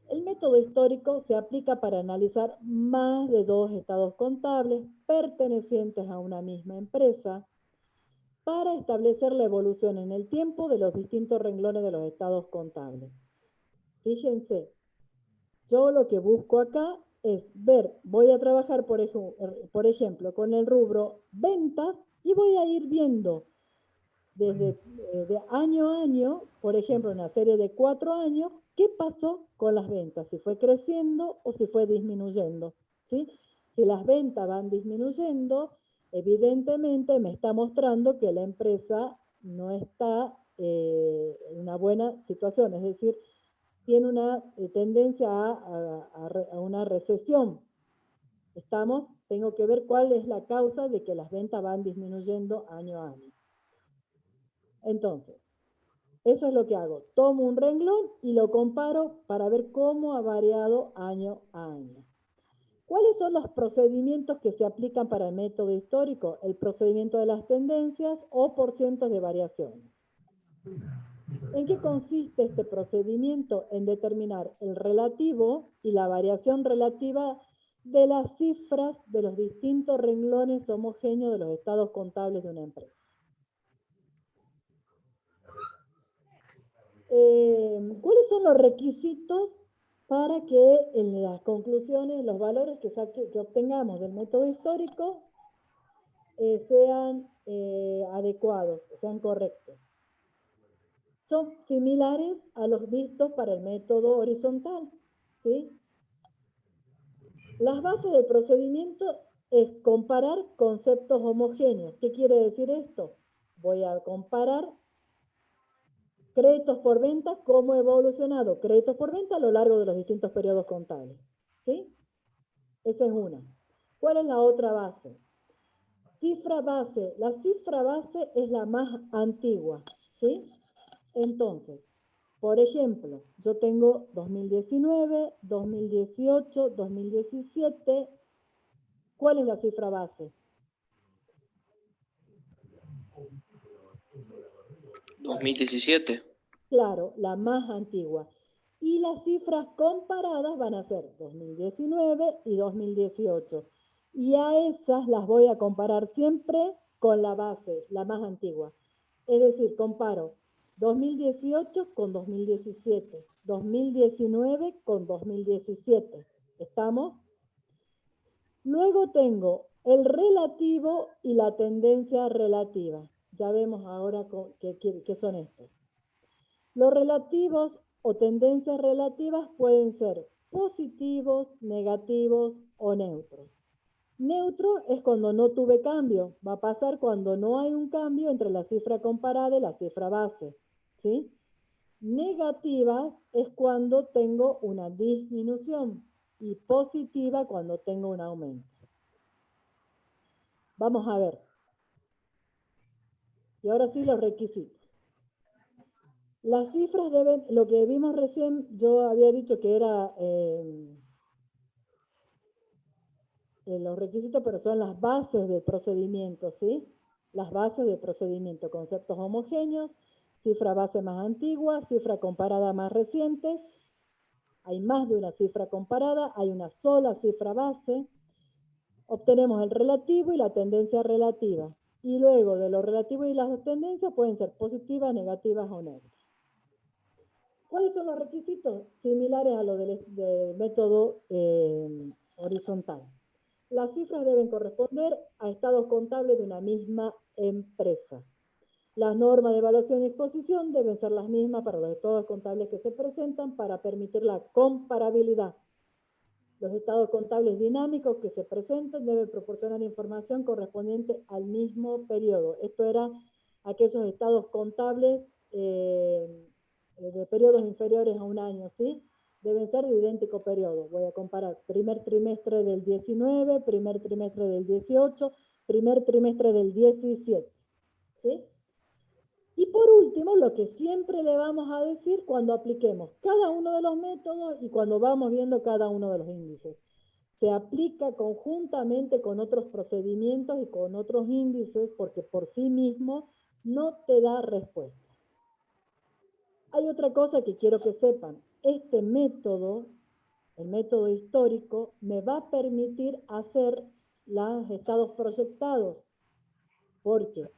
El método histórico se aplica para analizar más de dos estados contables pertenecientes a una misma empresa, para establecer la evolución en el tiempo de los distintos renglones de los estados contables. Fíjense, yo lo que busco acá es ver, voy a trabajar por ejemplo con el rubro ventas, y voy a ir viendo desde de año a año, por ejemplo, en una serie de 4 años, qué pasó con las ventas, si fue creciendo o si fue disminuyendo, ¿sí? Si las ventas van disminuyendo, evidentemente me está mostrando que la empresa no está en una buena situación, es decir, tiene una tendencia a una recesión. Tengo que ver cuál es la causa de que las ventas van disminuyendo año a año. Entonces, eso es lo que hago. Tomo un renglón y lo comparo para ver cómo ha variado año a año. ¿Cuáles son los procedimientos que se aplican para el método histórico? El procedimiento de las tendencias o porcientos de variaciones. ¿En qué consiste este procedimiento? En determinar el relativo y la variación relativa de las cifras de los distintos renglones homogéneos de los estados contables de una empresa. ¿Cuáles son los requisitos para que en las conclusiones, los valores que obtengamos del método histórico sean adecuados, sean correctos? Son similares a los vistos para el método horizontal, ¿sí? Las bases del procedimiento es comparar conceptos homogéneos. ¿Qué quiere decir esto? Voy a comparar créditos por venta, cómo ha evolucionado créditos por venta a lo largo de los distintos periodos contables, ¿sí? Esa es una. ¿Cuál es la otra base? Cifra base. La cifra base es la más antigua, ¿sí? Entonces, por ejemplo, yo tengo 2019, 2018, 2017. ¿Cuál es la cifra base? 2017. Claro, la más antigua. Y las cifras comparadas van a ser 2019 y 2018. Y a esas las voy a comparar siempre con la base, la más antigua. Es decir, comparo 2018 con 2017, 2019 con 2017. ¿Estamos? Luego tengo el relativo y la tendencia relativa. Ya vemos ahora qué son estos. Los relativos o tendencias relativas pueden ser positivos, negativos o neutros. Neutro es cuando no tuve cambio. Va a pasar cuando no hay un cambio entre la cifra comparada y la cifra base. ¿Sí? Negativas es cuando tengo una disminución y positiva cuando tengo un aumento. Vamos a ver. Y ahora sí los requisitos. Las cifras deben, lo que vimos recién, yo había dicho que era los requisitos, pero son las bases del procedimiento, ¿sí? Las bases del procedimiento, conceptos homogéneos, cifra base más antigua, cifra comparada más recientes. Hay más de una cifra comparada, hay una sola cifra base. Obtenemos el relativo y la tendencia relativa. Y luego de lo relativo y las tendencias pueden ser positivas, negativas o neutras. ¿Cuáles son los requisitos? Similares a los del método horizontal. Las cifras deben corresponder a estados contables de una misma empresa. Las normas de evaluación y exposición deben ser las mismas para los estados contables que se presentan para permitir la comparabilidad. Los estados contables dinámicos que se presentan deben proporcionar información correspondiente al mismo periodo. Esto era aquellos estados contables de periodos inferiores a un año, ¿sí? Deben ser de idéntico periodo. Voy a comparar primer trimestre del 19, primer trimestre del 18, primer trimestre del 17, ¿sí? Y por último, lo que siempre le vamos a decir cuando apliquemos cada uno de los métodos y cuando vamos viendo cada uno de los índices. Se aplica conjuntamente con otros procedimientos y con otros índices porque por sí mismo no te da respuesta. Hay otra cosa que quiero que sepan. Este método, el método histórico, me va a permitir hacer los estados proyectados. ¿Por qué?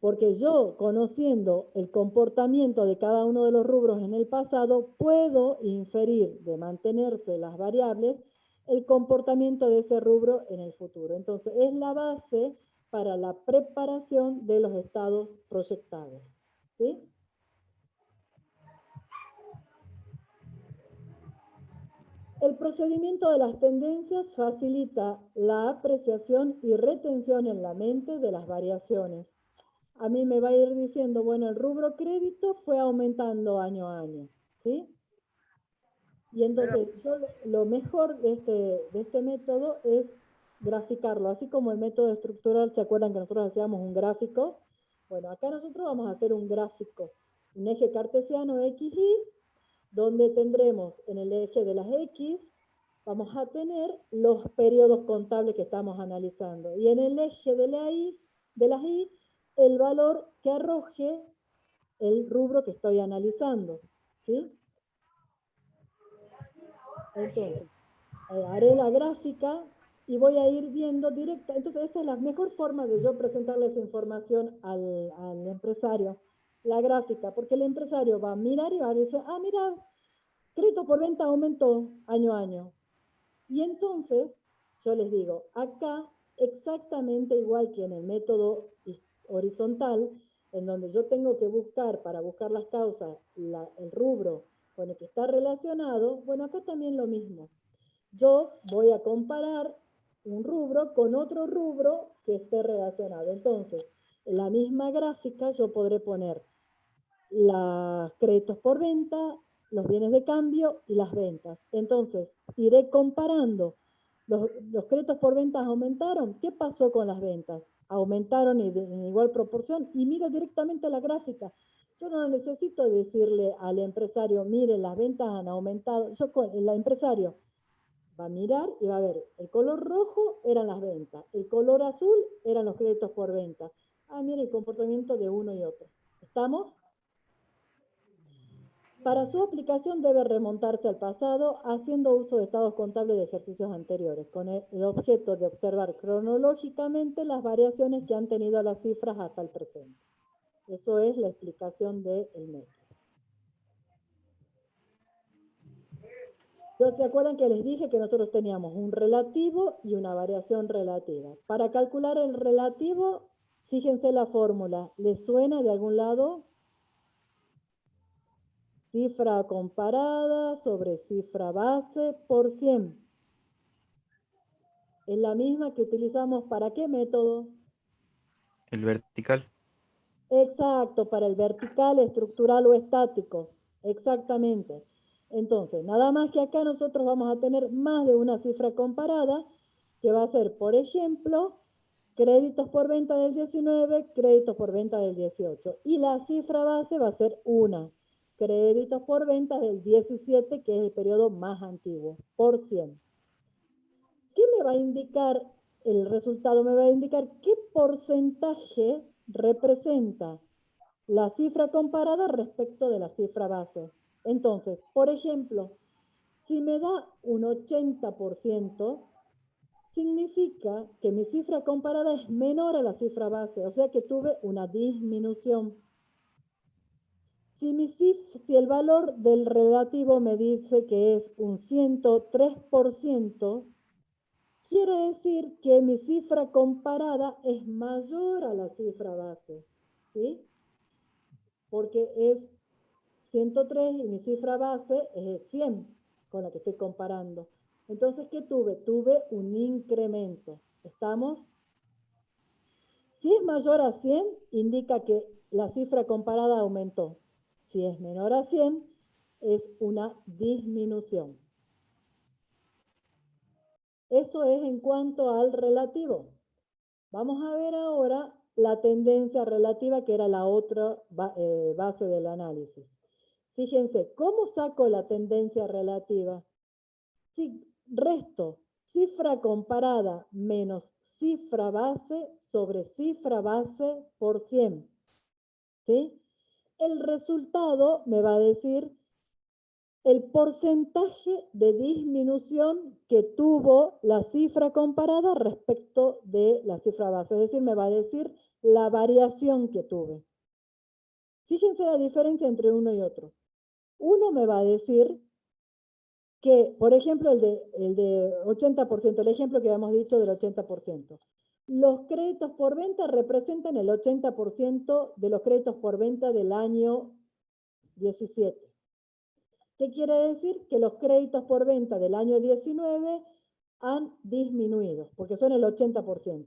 Porque yo, conociendo el comportamiento de cada uno de los rubros en el pasado, puedo inferir de mantenerse las variables el comportamiento de ese rubro en el futuro. Entonces, es la base para la preparación de los estados proyectados. ¿Sí? El procedimiento de las tendencias facilita la apreciación y retención en la mente de las variaciones. A mí me va a ir diciendo, bueno, el rubro crédito fue aumentando año a año, ¿sí? Y entonces yo lo mejor de este método es graficarlo, así como el método estructural, ¿se acuerdan que nosotros hacíamos un gráfico? Bueno, acá nosotros vamos a hacer un gráfico, un eje cartesiano X, Y, donde tendremos en el eje de las X, vamos a tener los periodos contables que estamos analizando. Y en el eje de las Y, el valor que arroje el rubro que estoy analizando. ¿Sí? Entonces, haré la gráfica y voy a ir viendo directa. Entonces, esa es la mejor forma de yo presentarle esa información al empresario, la gráfica, porque el empresario va a mirar y va a decir, ah, mira, crédito por venta aumentó año a año. Y entonces, yo les digo, acá exactamente igual que en el método horizontal, en donde yo tengo que buscar, para buscar las causas, el rubro con el que está relacionado, bueno, acá también lo mismo. Yo voy a comparar un rubro con otro rubro que esté relacionado. Entonces, en la misma gráfica yo podré poner los créditos por venta, los bienes de cambio y las ventas. Entonces, iré comparando. Los créditos por ventas aumentaron. ¿Qué pasó con las ventas? Aumentaron en igual proporción y miro directamente la gráfica. Yo no necesito decirle al empresario, mire, las ventas han aumentado. El empresario va a mirar y va a ver, el color rojo eran las ventas, el color azul eran los créditos por venta. Ah, mire el comportamiento de uno y otro. ¿Estamos? Para su aplicación debe remontarse al pasado haciendo uso de estados contables de ejercicios anteriores, con el objeto de observar cronológicamente las variaciones que han tenido las cifras hasta el presente. Eso es la explicación del método. Entonces, ¿se acuerdan que les dije que nosotros teníamos un relativo y una variación relativa? Para calcular el relativo, fíjense la fórmula. ¿Les suena de algún lado? Cifra comparada sobre cifra base por 100. Es la misma que utilizamos ¿para qué método? El vertical. Exacto, para el vertical, estructural o estático. Exactamente. Entonces, nada más que acá nosotros vamos a tener más de una cifra comparada, que va a ser, por ejemplo, créditos por venta del 19, créditos por venta del 18. Y la cifra base va a ser una. Créditos por venta del 17, que es el periodo más antiguo, por 100. ¿Qué me va a indicar el resultado? Me va a indicar qué porcentaje representa la cifra comparada respecto de la cifra base. Entonces, por ejemplo, si me da un 80%, significa que mi cifra comparada es menor a la cifra base, o sea que tuve una disminución. Si el valor del relativo me dice que es un 103%, quiere decir que mi cifra comparada es mayor a la cifra base, ¿sí? Porque es 103 y mi cifra base es 100, con la que estoy comparando. Entonces, ¿qué tuve? Tuve un incremento. ¿Estamos? Si es mayor a 100, indica que la cifra comparada aumentó. Si es menor a 100, es una disminución. Eso es en cuanto al relativo. Vamos a ver ahora la tendencia relativa, que era la otra base del análisis. Fíjense, ¿cómo saco la tendencia relativa? Si resto cifra comparada menos cifra base sobre cifra base por 100. ¿Sí? El resultado me va a decir el porcentaje de disminución que tuvo la cifra comparada respecto de la cifra base. Es decir, me va a decir la variación que tuve. Fíjense la diferencia entre uno y otro. Uno me va a decir que, por ejemplo, el de 80%, el ejemplo que habíamos dicho del 80%. Los créditos por venta representan el 80% de los créditos por venta del año 17. ¿Qué quiere decir? Que los créditos por venta del año 19 han disminuido, porque son el 80%.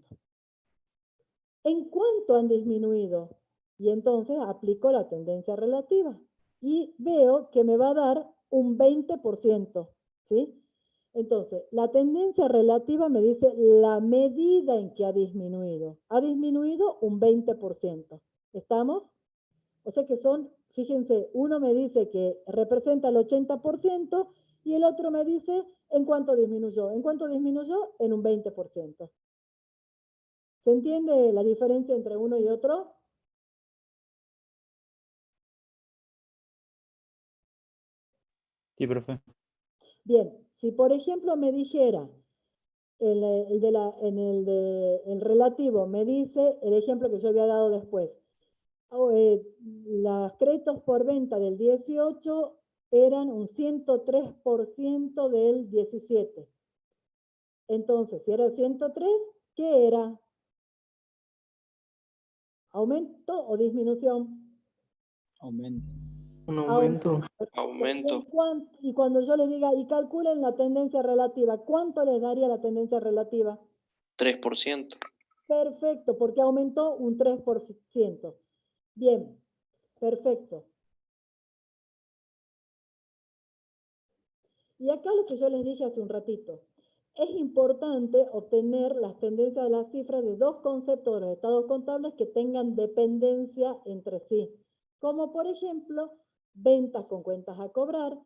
¿En cuánto han disminuido? Y entonces aplico la tendencia relativa y veo que me va a dar un 20%, ¿sí? Entonces, la tendencia relativa me dice la medida en que ha disminuido. Ha disminuido un 20%. ¿Estamos? O sea que son, fíjense, uno me dice que representa el 80% y el otro me dice en cuánto disminuyó. ¿En cuánto disminuyó? En un 20%. ¿Se entiende la diferencia entre uno y otro? Sí, profe. Bien, si por ejemplo me dijera, el relativo me dice el ejemplo que yo había dado después. Los créditos por venta del 18 eran un 103% del 17. Entonces, si era 103, ¿qué era? ¿Aumento o disminución? Aumento. Un aumento. Aumento. Y cuando yo les diga, y calculen la tendencia relativa, ¿cuánto les daría la tendencia relativa? 3%. Perfecto, porque aumentó un 3%. Bien, perfecto. Y acá lo que yo les dije hace un ratito. Es importante obtener las tendencias de las cifras de dos conceptos de los estados contables que tengan dependencia entre sí. Como por ejemplo, ventas con cuentas a cobrar,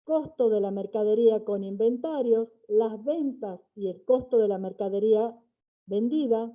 costo de la mercadería con inventarios, las ventas y el costo de la mercadería vendida,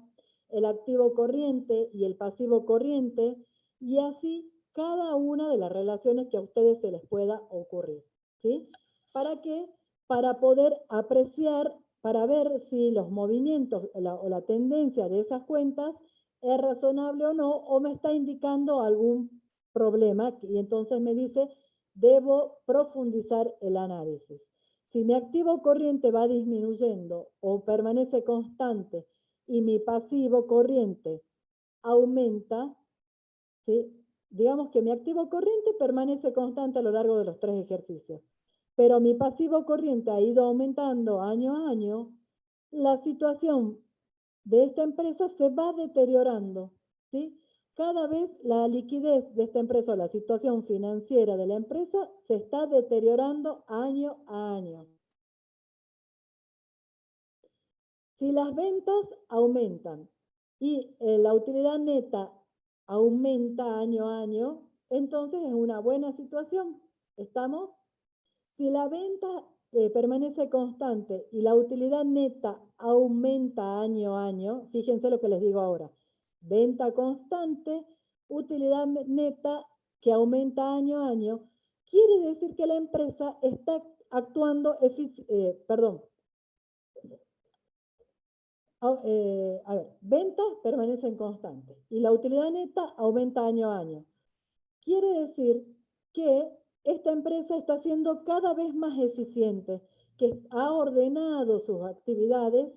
el activo corriente y el pasivo corriente, y así cada una de las relaciones que a ustedes se les pueda ocurrir. ¿Sí? ¿Para qué? Para poder apreciar, para ver si los movimientos o la tendencia de esas cuentas es razonable o no, o me está indicando algún problema, y entonces me dice, debo profundizar el análisis. Si mi activo corriente va disminuyendo o permanece constante y mi pasivo corriente aumenta, ¿sí? Digamos que mi activo corriente permanece constante a lo largo de los 3 ejercicios, pero mi pasivo corriente ha ido aumentando año a año, la situación de esta empresa se va deteriorando, ¿sí? Cada vez la liquidez de esta empresa o la situación financiera de la empresa se está deteriorando año a año. Si las ventas aumentan y la utilidad neta aumenta año a año, entonces es una buena situación. ¿Estamos? Si la venta permanece constante y la utilidad neta aumenta año a año, fíjense lo que les digo ahora, venta constante, utilidad neta que aumenta año a año, quiere decir que la empresa está actuando, a ver, ventas permanecen constantes y la utilidad neta aumenta año a año. Quiere decir que esta empresa está siendo cada vez más eficiente, que ha ordenado sus actividades,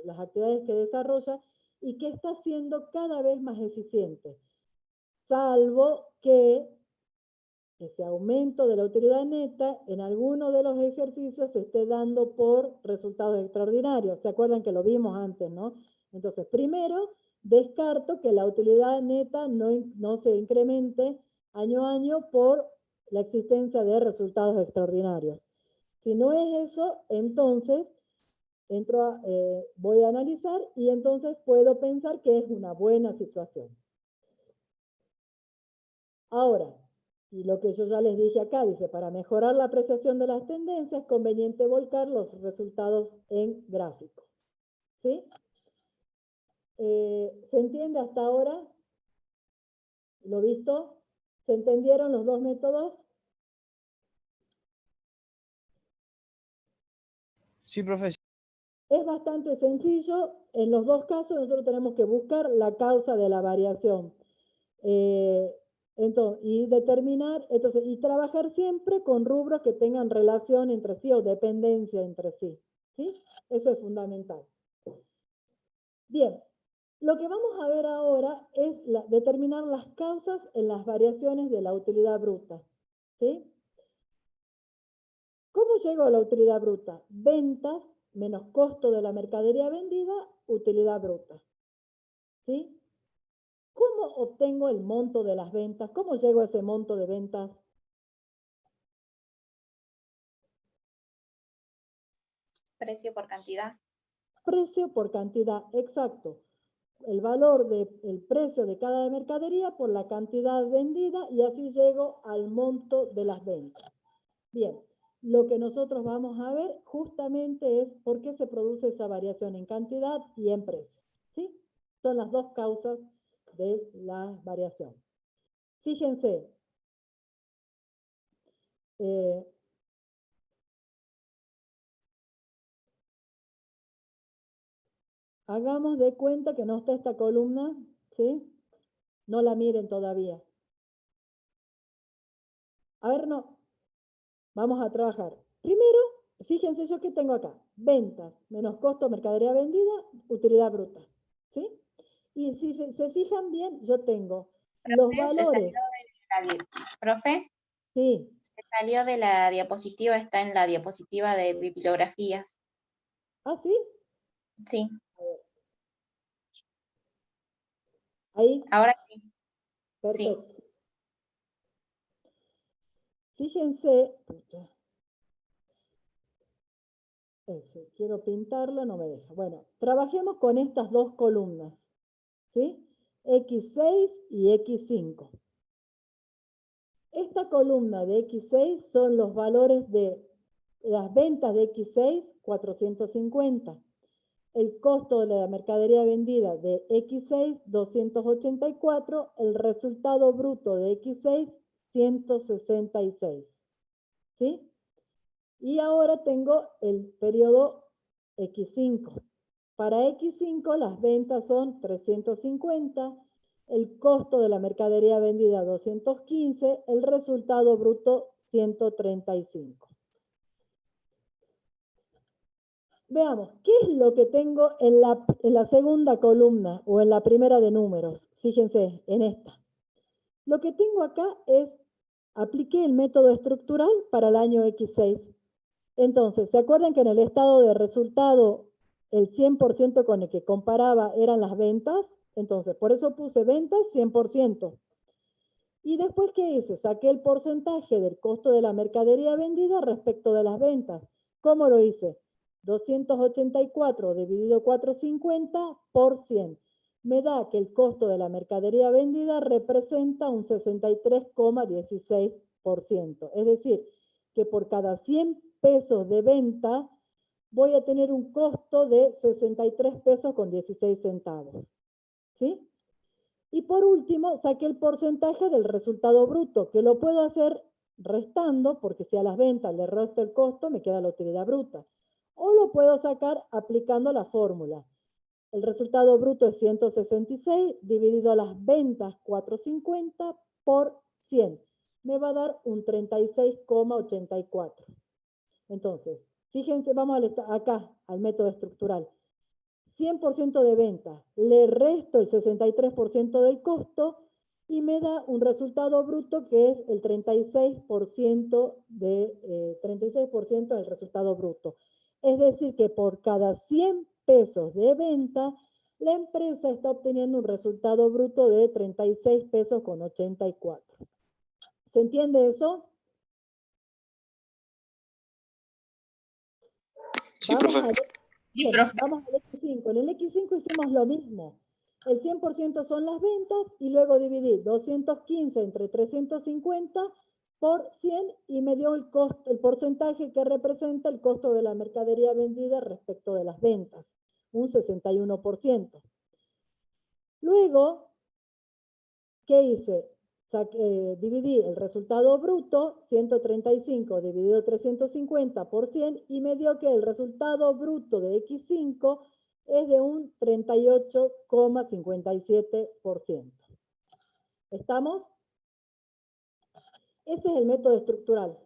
las actividades que desarrolla, y que está siendo cada vez más eficiente, salvo que ese aumento de la utilidad neta en alguno de los ejercicios se esté dando por resultados extraordinarios. ¿Se acuerdan que lo vimos antes, no? Entonces, primero, descarto que la utilidad neta no se incremente año a año por la existencia de resultados extraordinarios. Si no es eso, entonces voy a analizar y entonces puedo pensar que es una buena situación. Ahora, y lo que yo ya les dije acá, dice, para mejorar la apreciación de las tendencias es conveniente volcar los resultados en gráficos. ¿Sí? ¿Se entiende hasta ahora? ¿Lo visto? ¿Se entendieron los dos métodos? Sí, profe. Es bastante sencillo. En los dos casos nosotros tenemos que buscar la causa de la variación. Y determinar, y trabajar siempre con rubros que tengan relación entre sí o dependencia entre sí. ¿Sí? Eso es fundamental. Bien, lo que vamos a ver ahora es determinar las causas en las variaciones de la utilidad bruta. ¿Sí? ¿Cómo llego a la utilidad bruta? Ventas menos costo de la mercadería vendida, utilidad bruta. ¿Sí? ¿Cómo obtengo el monto de las ventas? ¿Cómo llego a ese monto de ventas? Precio por cantidad. Precio por cantidad, exacto. El valor del precio de cada mercadería por la cantidad vendida y así llego al monto de las ventas. Bien, lo que nosotros vamos a ver justamente es por qué se produce esa variación en cantidad y en precio. ¿Sí? Son las dos causas de la variación. Fíjense, hagamos de cuenta que no está esta columna, ¿sí? No la miren todavía. A ver, no. Vamos a trabajar. Primero, fíjense yo qué tengo acá. Ventas menos costo mercadería vendida, utilidad bruta. ¿Sí? Y si se fijan bien, yo tengo los valores. Profe, Sí. se salió de la diapositiva, está en la diapositiva de bibliografías. ¿Ah, sí? Sí. Ahí. Ahora sí. Perfecto. Sí. Fíjense. Quiero pintarlo, no me deja. Bueno, trabajemos con estas dos columnas. ¿Sí? X6 y X5. Esta columna de X6 son los valores de las ventas de X6, 450. el costo de la mercadería vendida de X6, 284, el resultado bruto de X6, 166. ¿Sí? Y ahora tengo el periodo X5. Para X5 las ventas son 350, el costo de la mercadería vendida 215, el resultado bruto 135. Veamos, ¿qué es lo que tengo en la segunda columna o en la primera de números? Fíjense en esta. Lo que tengo acá es, apliqué el método estructural para el año X6. Entonces, ¿se acuerdan que en el estado de resultado el 100% con el que comparaba eran las ventas? Entonces, por eso puse ventas 100%. Y después, ¿qué hice? Saqué el porcentaje del costo de la mercadería vendida respecto de las ventas. ¿Cómo lo hice? 284 dividido 450 por 100. Me da que el costo de la mercadería vendida representa un 63,16%. Es decir, que por cada 100 pesos de venta voy a tener un costo de 63 pesos con 16 centavos. ¿Sí? Y por último, saqué el porcentaje del resultado bruto, que lo puedo hacer restando, porque si a las ventas le resto el costo, me queda la utilidad bruta. O lo puedo sacar aplicando la fórmula. El resultado bruto es 166 dividido a las ventas 450 por 100. Me va a dar un 36,84. Entonces, fíjense, vamos acá al método estructural. 100% de venta, le resto el 63% del costo y me da un resultado bruto que es el 36% del resultado bruto. Es decir, que por cada 100 pesos de venta, la empresa está obteniendo un resultado bruto de 36 pesos con 84. ¿Se entiende eso? Sí, profe. Bien, vamos al X5. En el X5 hicimos lo mismo. El 100% son las ventas y luego dividí 215 entre 350 por 100 y me dio el porcentaje que representa el costo de la mercadería vendida respecto de las ventas, un 61%. Luego, ¿qué hice? Dividí el resultado bruto, 135 dividido 350 por 100, y me dio que el resultado bruto de X5 es de un 38,57%. ¿Estamos? Ese es el método estructural.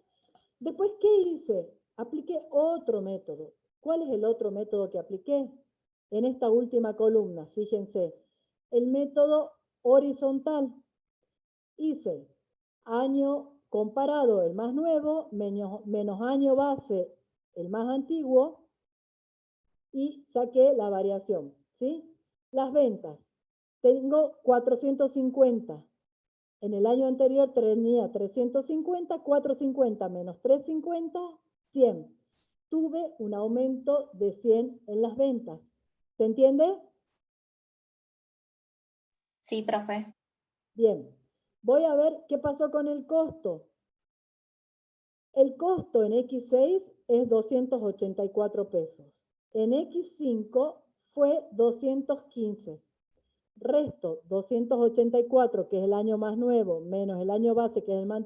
Después, ¿qué hice? Apliqué otro método. ¿Cuál es el otro método que apliqué? En esta última columna, fíjense, el método horizontal. Hice año comparado, el más nuevo, menos año base, el más antiguo, y saqué la variación, ¿sí? Las ventas. Tengo 450. En el año anterior tenía 350, 450 menos 350, 100. Tuve un aumento de 100 en las ventas. ¿Se entiende? Sí, profe. Bien. Voy a ver qué pasó con el costo. El costo en X6 es 284 pesos. En X5 fue 215. Resto 284, que es el año más nuevo, menos el año base, que es el más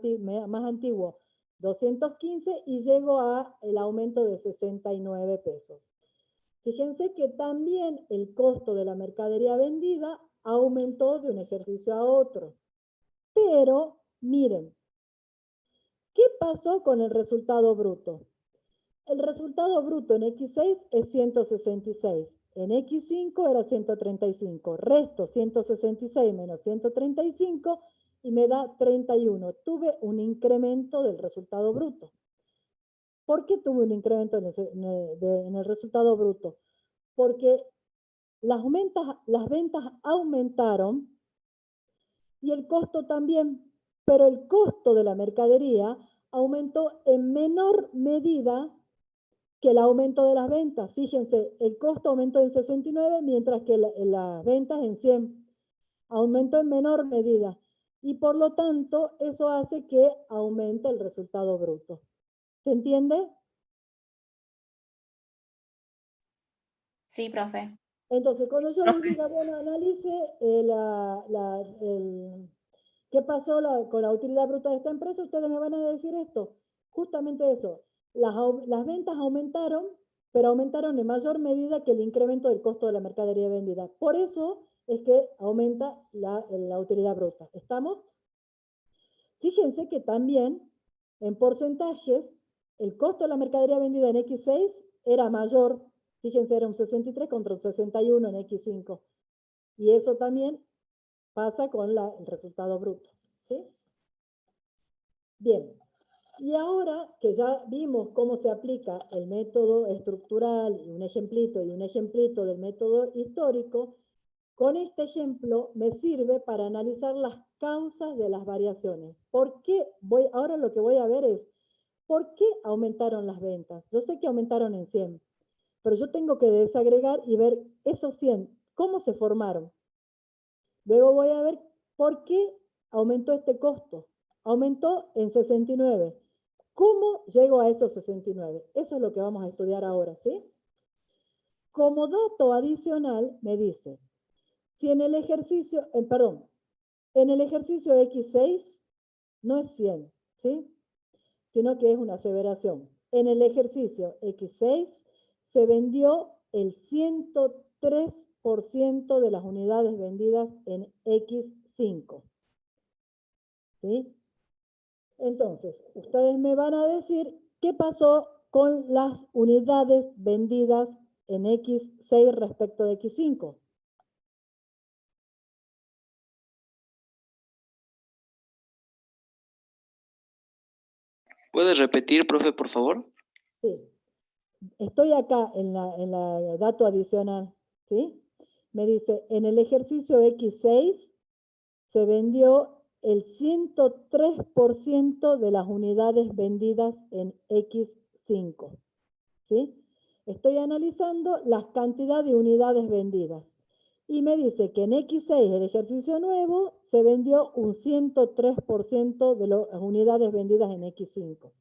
antiguo, 215, y llego a el aumento de 69 pesos. Fíjense que también el costo de la mercadería vendida aumentó de un ejercicio a otro. Pero, miren, ¿qué pasó con el resultado bruto? El resultado bruto en X6 es 166. En X5 era 135. Resto 166 menos 135 y me da 31. Tuve un incremento del resultado bruto. ¿Por qué tuve un incremento en el resultado bruto? Porque las ventas aumentaron y el costo también, pero el costo de la mercadería aumentó en menor medida que el aumento de las ventas. Fíjense, el costo aumentó en 69, mientras que las ventas en 100. Aumentó en menor medida. Y por lo tanto, eso hace que aumente el resultado bruto. ¿Se entiende? Sí, profe. Entonces, cuando yo les diga, bueno, analice qué pasó con la utilidad bruta de esta empresa, ustedes me van a decir esto, justamente eso. Las ventas aumentaron, pero aumentaron en mayor medida que el incremento del costo de la mercadería vendida. Por eso es que aumenta la utilidad bruta. ¿Estamos? Fíjense que también, en porcentajes, el costo de la mercadería vendida en X6 era mayor. Fíjense, era un 63 contra un 61 en X5. Y eso también pasa con el resultado bruto. ¿Sí? Bien. Y ahora que ya vimos cómo se aplica el método estructural y un ejemplito del método histórico, con este ejemplo me sirve para analizar las causas de las variaciones. Ahora lo que voy a ver es, ¿por qué aumentaron las ventas? Yo sé que aumentaron en 100, pero yo tengo que desagregar y ver esos 100, ¿cómo se formaron? Luego voy a ver por qué aumentó este costo. Aumentó en 69. ¿Cómo llego a esos 69? Eso es lo que vamos a estudiar ahora, ¿sí? Como dato adicional me dice, si en el ejercicio, en el ejercicio X6 no es 100, ¿sí? Sino que es una aseveración. En el ejercicio X6 se vendió el 103% de las unidades vendidas en X5. ¿Sí? Entonces, ustedes me van a decir qué pasó con las unidades vendidas en X6 respecto de X5. ¿Puede repetir, profe, por favor? Sí. Estoy acá en la dato adicional, ¿sí? Me dice, en el ejercicio X6 se vendió el 103% de las unidades vendidas en X5, ¿sí? Estoy analizando la cantidad de unidades vendidas. Y me dice que en X6, el ejercicio nuevo, se vendió un 103% de las unidades vendidas en X5.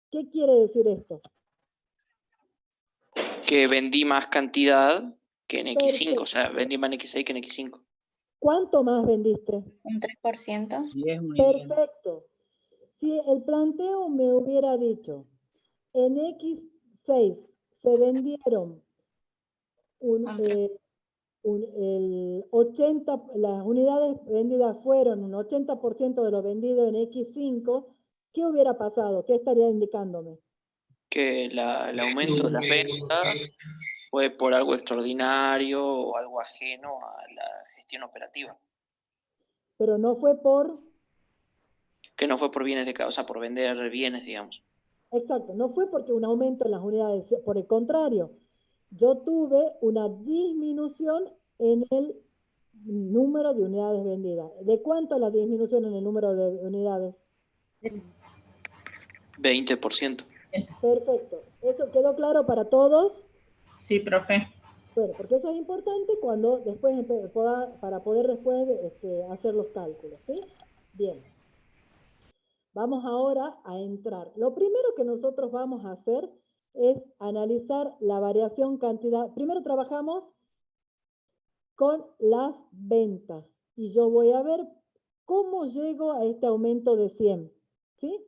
¿Qué quiere decir esto? Que vendí más cantidad que en X5, Perfecto. o sea, vendí más en X6 que en X5. ¿Cuánto más vendiste? Un 3%. 10 unidades. Perfecto. Si el planteo me hubiera dicho, en X6 se vendieron las unidades vendidas fueron un 80% de lo vendido en X5, ¿qué hubiera pasado? ¿Qué estaría indicándome? Que el aumento de las ventas fue por algo extraordinario o algo ajeno a la gestión operativa. Pero no fue Que no fue por bienes de causa, por vender bienes, digamos. exacto, no fue porque un aumento en las unidades, por el contrario, yo tuve una disminución en el número de unidades vendidas. ¿De cuánto es la disminución en el número de unidades? 20%. Perfecto. ¿Eso quedó claro para todos? Sí, profe. Bueno, porque eso es importante cuando después para poder después hacer los cálculos, ¿sí? Bien. Vamos ahora a entrar. Lo primero que nosotros vamos a hacer es analizar la variación cantidad. Primero trabajamos con las ventas y yo voy a ver cómo llego a este aumento de 100, ¿sí?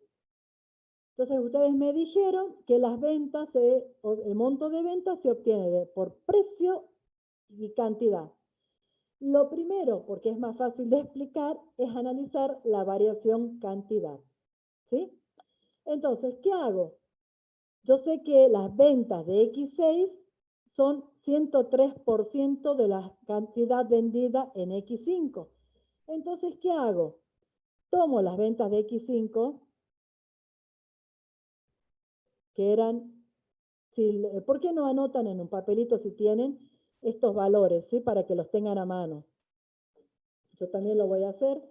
Entonces ustedes me dijeron que las ventas, el monto de ventas se obtiene por precio y cantidad. Lo primero, porque es más fácil de explicar, es analizar la variación cantidad, ¿sí? Entonces, ¿qué hago? Yo sé que las ventas de X6 son 103% de la cantidad vendida en X5. Entonces, ¿qué hago? Tomo las ventas de X5, que eran, ¿por qué no anotan en un papelito si tienen estos valores, ¿sí? Para que los tengan a mano. Yo también lo voy a hacer.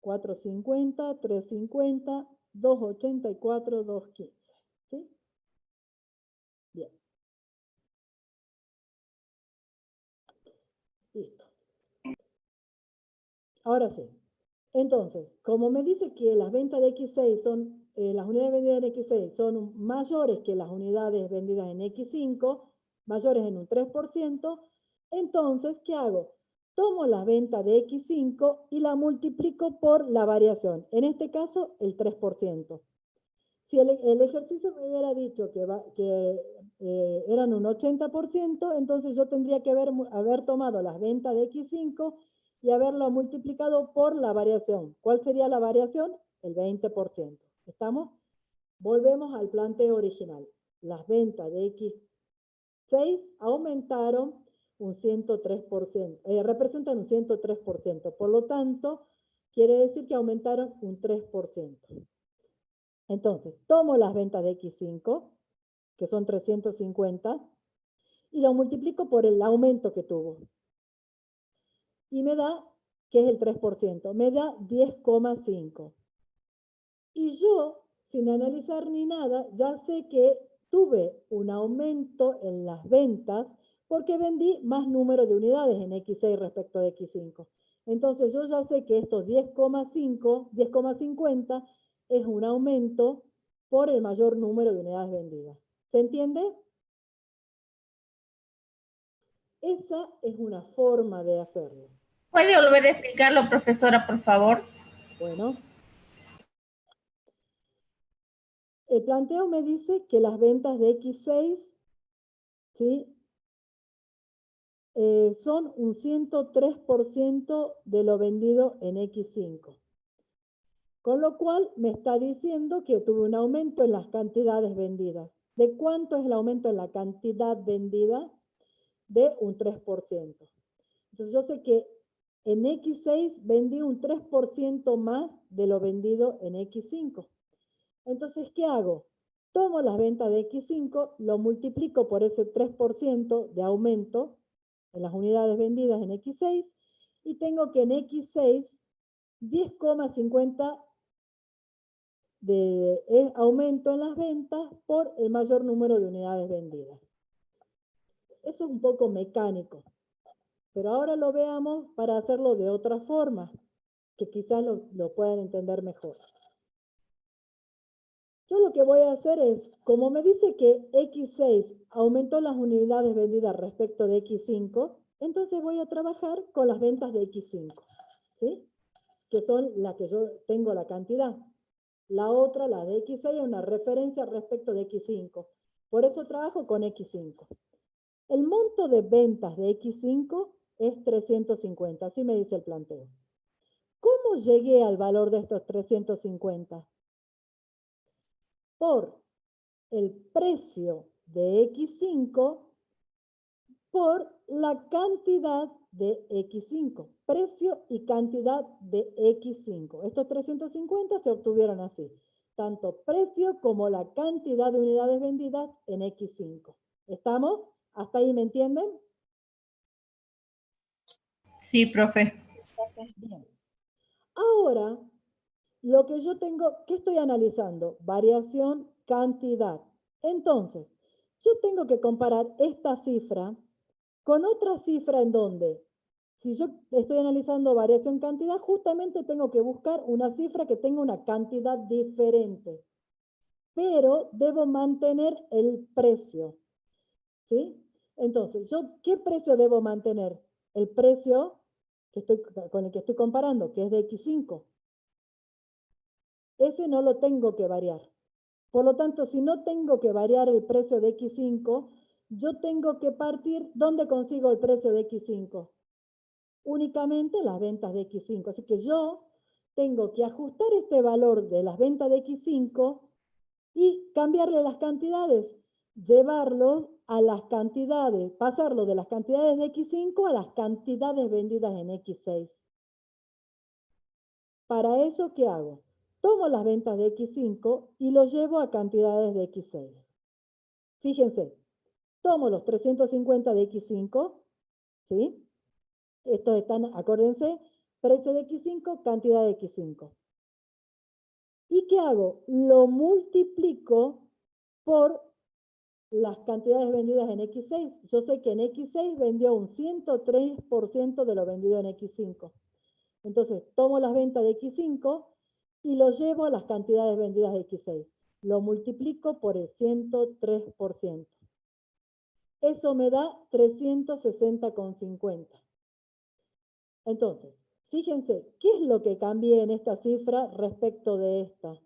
450, 350, 284, 215. ¿Sí? Bien. Listo. Ahora sí. Entonces, como me dice que las ventas de X6 son, las unidades vendidas en X6 son mayores que las unidades vendidas en X5, mayores en un 3%, entonces, ¿qué hago? Tomo la venta de X5 y la multiplico por la variación, en este caso el 3%. Si el ejercicio me hubiera dicho que eran un 80%, entonces yo tendría que haber tomado las ventas de X5 y haberlo multiplicado por la variación. ¿Cuál sería la variación? El 20%. ¿Estamos? Volvemos al planteo original. Las ventas de X6 aumentaron un 103%, representan un 103%. Por lo tanto, quiere decir que aumentaron un 3%. Entonces, tomo las ventas de X5, que son 350, y lo multiplico por el aumento que tuvo. Y me da, que es el 3%, me da 10,5. Y yo, sin analizar ni nada, ya sé que tuve un aumento en las ventas porque vendí más número de unidades en X6 respecto de X5. Entonces, yo ya sé que estos 10,5, 10,50 es un aumento por el mayor número de unidades vendidas. ¿Se entiende? Esa es una forma de hacerlo. ¿Puede volver a explicarlo, profesora, por favor? Bueno. El planteo me dice que las ventas de X6, ¿sí? Son un 103% de lo vendido en X5. Con lo cual me está diciendo que tuve un aumento en las cantidades vendidas. ¿De cuánto es el aumento en la cantidad vendida? De un 3%. Entonces yo sé que en X6 vendí un 3% más de lo vendido en X5. Entonces, ¿qué hago? Tomo las ventas de X5, lo multiplico por ese 3% de aumento en las unidades vendidas en X6 y tengo que en X6 10,50 de aumento en las ventas por el mayor número de unidades vendidas. Eso es un poco mecánico, pero ahora lo veamos para hacerlo de otra forma, que quizás lo puedan entender mejor. Yo lo que voy a hacer es, como me dice que X6 aumentó las unidades vendidas respecto de X5, entonces voy a trabajar con las ventas de X5, ¿sí? Que son las que yo tengo la cantidad. La otra, la de X6, es una referencia respecto de X5. Por eso trabajo con X5. El monto de ventas de X5 es 350, así me dice el planteo. ¿Cómo llegué al valor de estos 350? Por el precio de X5 por la cantidad de X5. Precio y cantidad de X5. Estos 350 se obtuvieron así. Tanto precio como la cantidad de unidades vendidas en X5. ¿Estamos? ¿Hasta ahí me entienden? Sí, profe. Bien. Ahora, lo que yo tengo, ¿qué estoy analizando? Variación, cantidad. Entonces, yo tengo que comparar esta cifra con otra cifra en donde, si yo estoy analizando variación, cantidad, justamente tengo que buscar una cifra que tenga una cantidad diferente. Pero debo mantener el precio. ¿Sí? Entonces, ¿qué precio debo mantener? El precio con el que estoy comparando, que es de X5. Ese no lo tengo que variar. Por lo tanto, si no tengo que variar el precio de X5, yo tengo que partir, ¿dónde consigo el precio de X5? Únicamente las ventas de X5. Así que yo tengo que ajustar este valor de las ventas de X5 y cambiarle las cantidades, llevarlo a las cantidades, pasarlo de las cantidades de X5 a las cantidades vendidas en X6. Para eso, ¿qué hago? Tomo las ventas de X5 y los llevo a cantidades de X6. Fíjense, tomo los 350 de X5, ¿sí? Estos están, acuérdense, precio de X5, cantidad de X5. ¿Y qué hago? Lo multiplico por las cantidades vendidas en X6. Yo sé que en X6 vendió un 103% de lo vendido en X5. Entonces, tomo las ventas de X5 y lo llevo a las cantidades vendidas de X6. Lo multiplico por el 103%. eso me da 360,50. Entonces, fíjense, ¿qué es lo que cambié en esta cifra respecto de esta?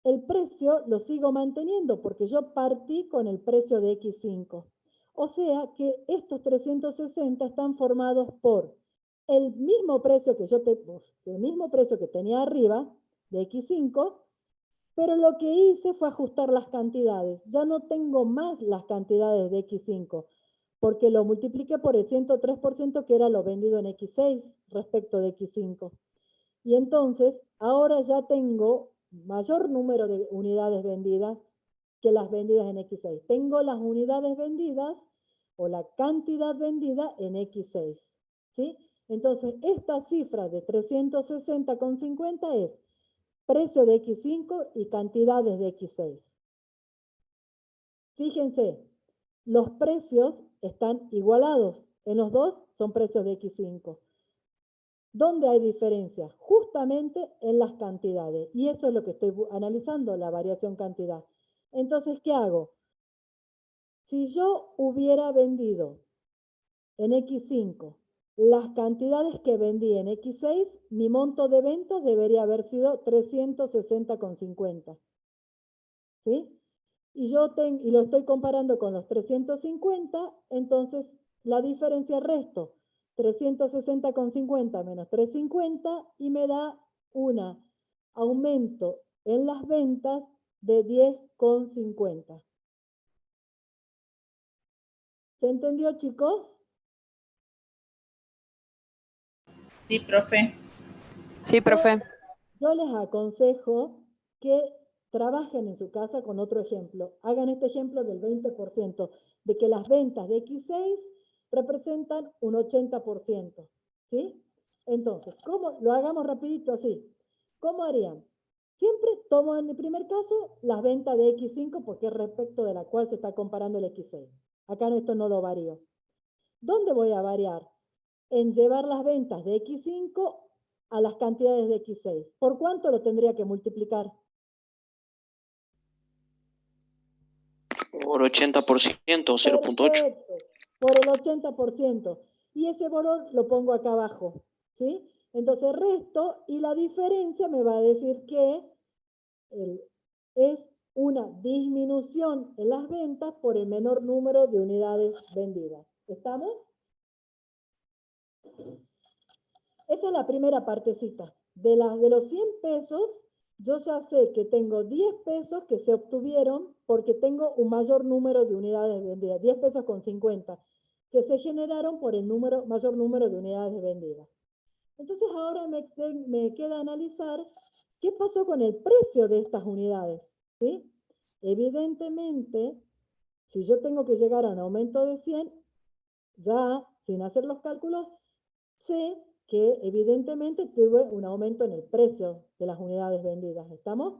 El precio lo sigo manteniendo porque yo partí con el precio de X5. O sea que estos 360 están formados por el mismo precio que tenía arriba de X5, pero lo que hice fue ajustar las cantidades. Ya no tengo más las cantidades de X5, porque lo multipliqué por el 103% que era lo vendido en X6 respecto de X5. Y entonces, ahora ya tengo mayor número de unidades vendidas que las vendidas en X6. Tengo las unidades vendidas o la cantidad vendida en X6. ¿Sí? Entonces, esta cifra de 360,50 es precio de X5 y cantidades de X6. Fíjense, los precios están igualados. En los dos son precios de X5. ¿Dónde hay diferencia? Justamente en las cantidades. Y eso es lo que estoy analizando, la variación cantidad. Entonces, ¿qué hago? Si yo hubiera vendido en X5 las cantidades que vendí en X6, mi monto de ventas debería haber sido 360,50. ¿Sí? Y lo estoy comparando con los 350, entonces la diferencia resto 360,50 menos 350 y me da un aumento en las ventas de 10,50. ¿Se entendió, chicos? Sí, profe. Sí, profe. Yo les aconsejo que trabajen en su casa con otro ejemplo. Hagan este ejemplo del 20%, de que las ventas de X6 representan un 80%. ¿Sí? Entonces, ¿cómo? Lo hagamos rapidito así. ¿Cómo harían? Siempre tomo en el primer caso las ventas de X5 porque es respecto de la cual se está comparando el X6. Acá esto no lo varío. ¿Dónde voy a variar? En llevar las ventas de X5 a las cantidades de X6. ¿Por cuánto lo tendría que multiplicar? Por 80% o 0,8. Perfecto, por el 80%. Y ese valor lo pongo acá abajo, ¿sí? Entonces resto y la diferencia me va a decir que es una disminución en las ventas por el menor número de unidades vendidas. ¿Estamos? Esa es la primera partecita. De los 100 pesos, yo ya sé que tengo 10 pesos que se obtuvieron porque tengo un mayor número de unidades vendidas. 10 pesos con 50, que se generaron por el mayor número de unidades vendidas. Entonces ahora me queda analizar qué pasó con el precio de estas unidades. ¿Sí? Evidentemente, si yo tengo que llegar a un aumento de 100, ya sin hacer los cálculos, sé que evidentemente tuve un aumento en el precio de las unidades vendidas. ¿Estamos?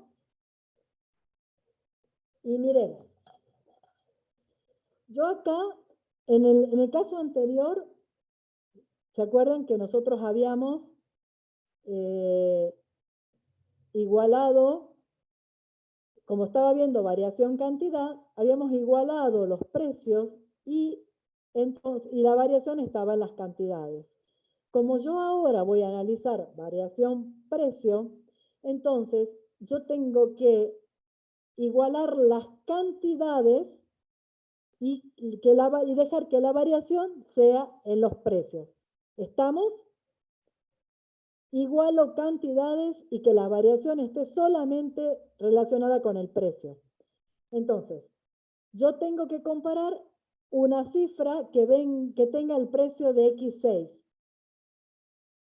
Y miremos. Yo acá, en el caso anterior, ¿se acuerdan que nosotros habíamos igualado, como estaba viendo variación cantidad, habíamos igualado los precios y la variación estaba en las cantidades. Como yo ahora voy a analizar variación precio, entonces yo tengo que igualar las cantidades y dejar que la variación sea en los precios. ¿Estamos? Igualo cantidades y que la variación esté solamente relacionada con el precio. Entonces, yo tengo que comparar una cifra que tenga el precio de X6.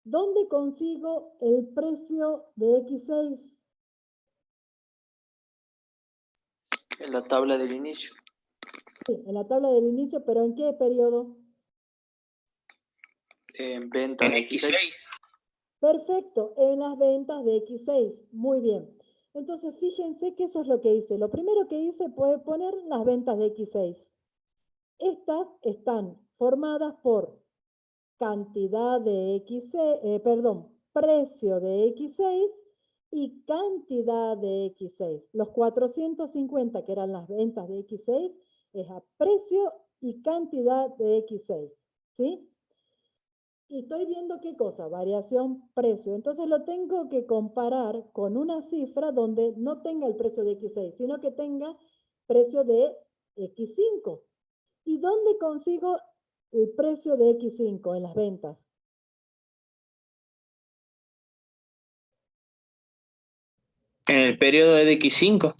¿Dónde consigo el precio de X6? En la tabla del inicio. Sí, en la tabla del inicio, pero ¿en qué periodo? En venta de X6. Perfecto, en las ventas de X6. Muy bien. Entonces, fíjense que eso es lo que hice. Lo primero que hice fue poner las ventas de X6. Estas están formadas por cantidad de X6, precio de X6 y cantidad de X6. Los 450 que eran las ventas de X6 es a precio y cantidad de X6, ¿sí? Y estoy viendo qué cosa, variación precio. Entonces lo tengo que comparar con una cifra donde no tenga el precio de X6, sino que tenga precio de X5. ¿Y dónde consigo el precio de X5 en las ventas? En el periodo de X5.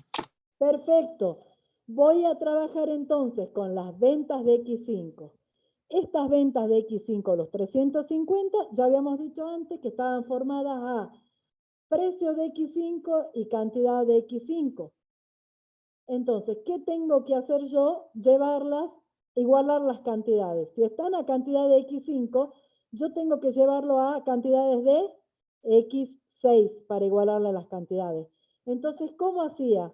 Perfecto. Voy a trabajar entonces con las ventas de X5. Estas ventas de X5, los 350, ya habíamos dicho antes que estaban formadas a precio de X5 y cantidad de X5. Entonces, ¿qué tengo que hacer yo? Igualar las cantidades. Si están a cantidad de X5, yo tengo que llevarlo a cantidades de X6 para igualarle las cantidades. Entonces, ¿cómo hacía?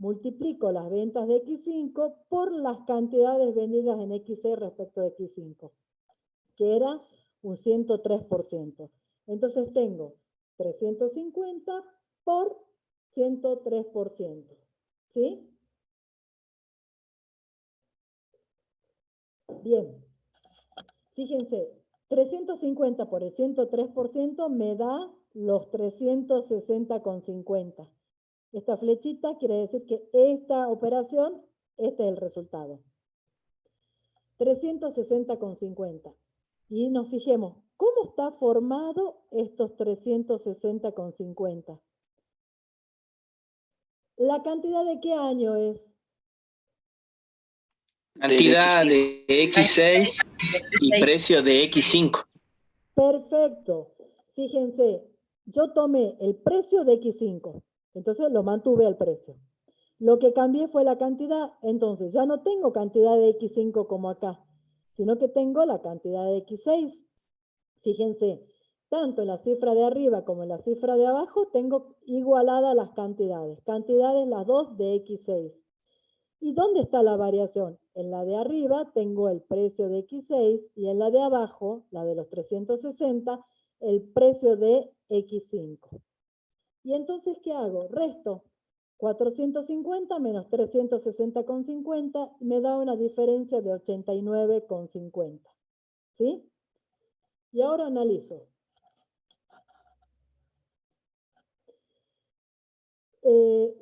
Multiplico las ventas de X5 por las cantidades vendidas en X6 respecto de X5, que era un 103%. Entonces tengo 350 por 103%. ¿Sí? Bien. Fíjense, 350 por el 103% me da los 360,50. Esta flechita quiere decir que esta operación, este es el resultado. 360,50. Y nos fijemos, ¿cómo está formado estos 360,50? ¿La cantidad de qué año es? Cantidad de X6 y precio de X5. Perfecto. Fíjense, yo tomé el precio de X5, entonces lo mantuve al precio. Lo que cambié fue la cantidad, entonces ya no tengo cantidad de X5 como acá, sino que tengo la cantidad de X6. Fíjense, tanto en la cifra de arriba como en la cifra de abajo tengo igualadas las cantidades. Cantidades las dos de X6. ¿Y dónde está la variación? En la de arriba tengo el precio de X6 y en la de abajo, la de los 360, el precio de X5. ¿Y entonces qué hago? Resto 450 menos 360,50 me da una diferencia de 89,50. ¿Sí? Y ahora analizo.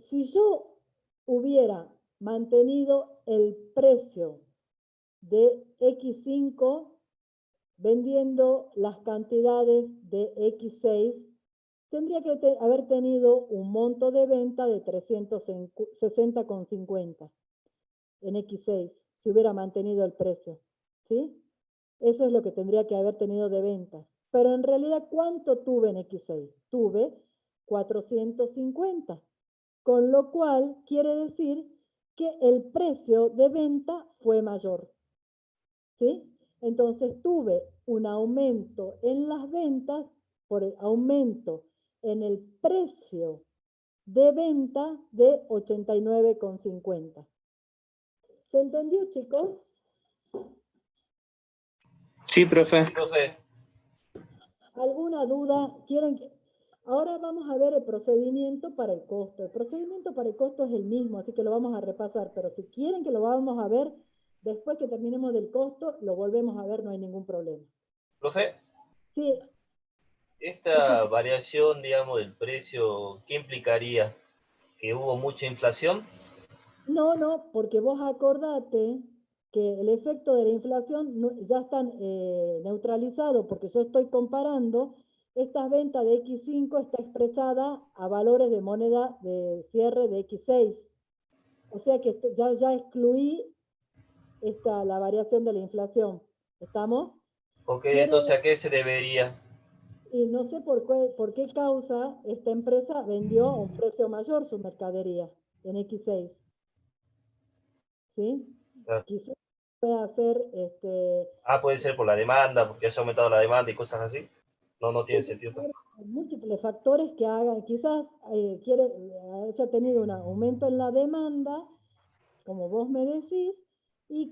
Si yo hubiera mantenido el precio de X5 vendiendo las cantidades de X6, tendría que haber tenido un monto de venta de 360,50 en X6, si hubiera mantenido el precio, ¿sí? Eso es lo que tendría que haber tenido de venta. Pero en realidad, ¿cuánto tuve en X6? Tuve 450, con lo cual quiere decir que el precio de venta fue mayor, ¿sí? Entonces tuve un aumento en las ventas por el aumento en el precio de venta de 89,50. ¿Se entendió, chicos? Sí, profe. ¿Alguna duda? ¿Quieren que... Ahora vamos a ver el procedimiento para el costo. El procedimiento para el costo es el mismo, así que lo vamos a repasar, pero si quieren que lo vamos a ver, después que terminemos del costo, lo volvemos a ver, no hay ningún problema. Profe, Sí. esta variación, digamos, del precio, ¿qué implicaría? ¿Que hubo mucha inflación? No, porque vos acordate que el efecto de la inflación ya están neutralizados, porque yo estoy comparando, estas ventas de X5 está expresada a valores de moneda de cierre de X6. O sea que ya excluí la variación de la inflación. ¿Estamos? Ok, entonces, ¿a qué se debería? Y no sé por qué causa esta empresa vendió a un precio mayor su mercadería en X6. ¿Sí? Ah. Quizás pueda ser... Puede ser por la demanda, porque se ha aumentado la demanda y cosas así. No tiene sentido. Múltiples factores que hagan, quizás haya tenido un aumento en la demanda, como vos me decís, y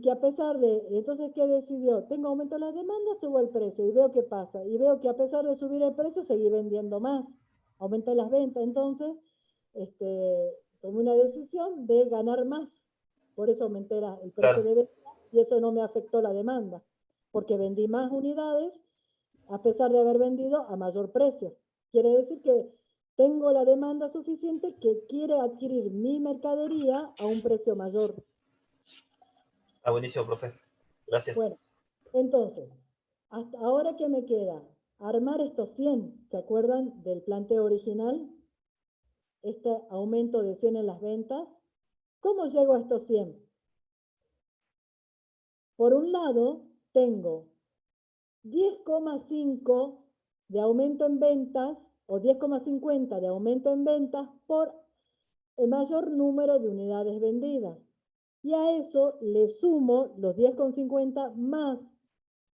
que a pesar de, entonces, ¿qué decidió? Tengo aumento en la demanda, subo el precio y veo qué pasa. Y veo que a pesar de subir el precio, seguí vendiendo más. Aumenté las ventas, entonces, tomé una decisión de ganar más. Por eso aumenté el precio Claro. de venta y eso no me afectó la demanda, porque vendí más unidades a pesar de haber vendido a mayor precio. Quiere decir que tengo la demanda suficiente que quiere adquirir mi mercadería a un precio mayor. Ah, buenísimo, profe. Gracias. Bueno, entonces, hasta ahora, ¿qué me queda? Armar estos 100. ¿Se acuerdan del planteo original? Este aumento de 100 en las ventas. ¿Cómo llego a estos 100? Por un lado, tengo 10,5 de aumento en ventas o 10,50 de aumento en ventas por el mayor número de unidades vendidas. Y a eso le sumo los 10,50 más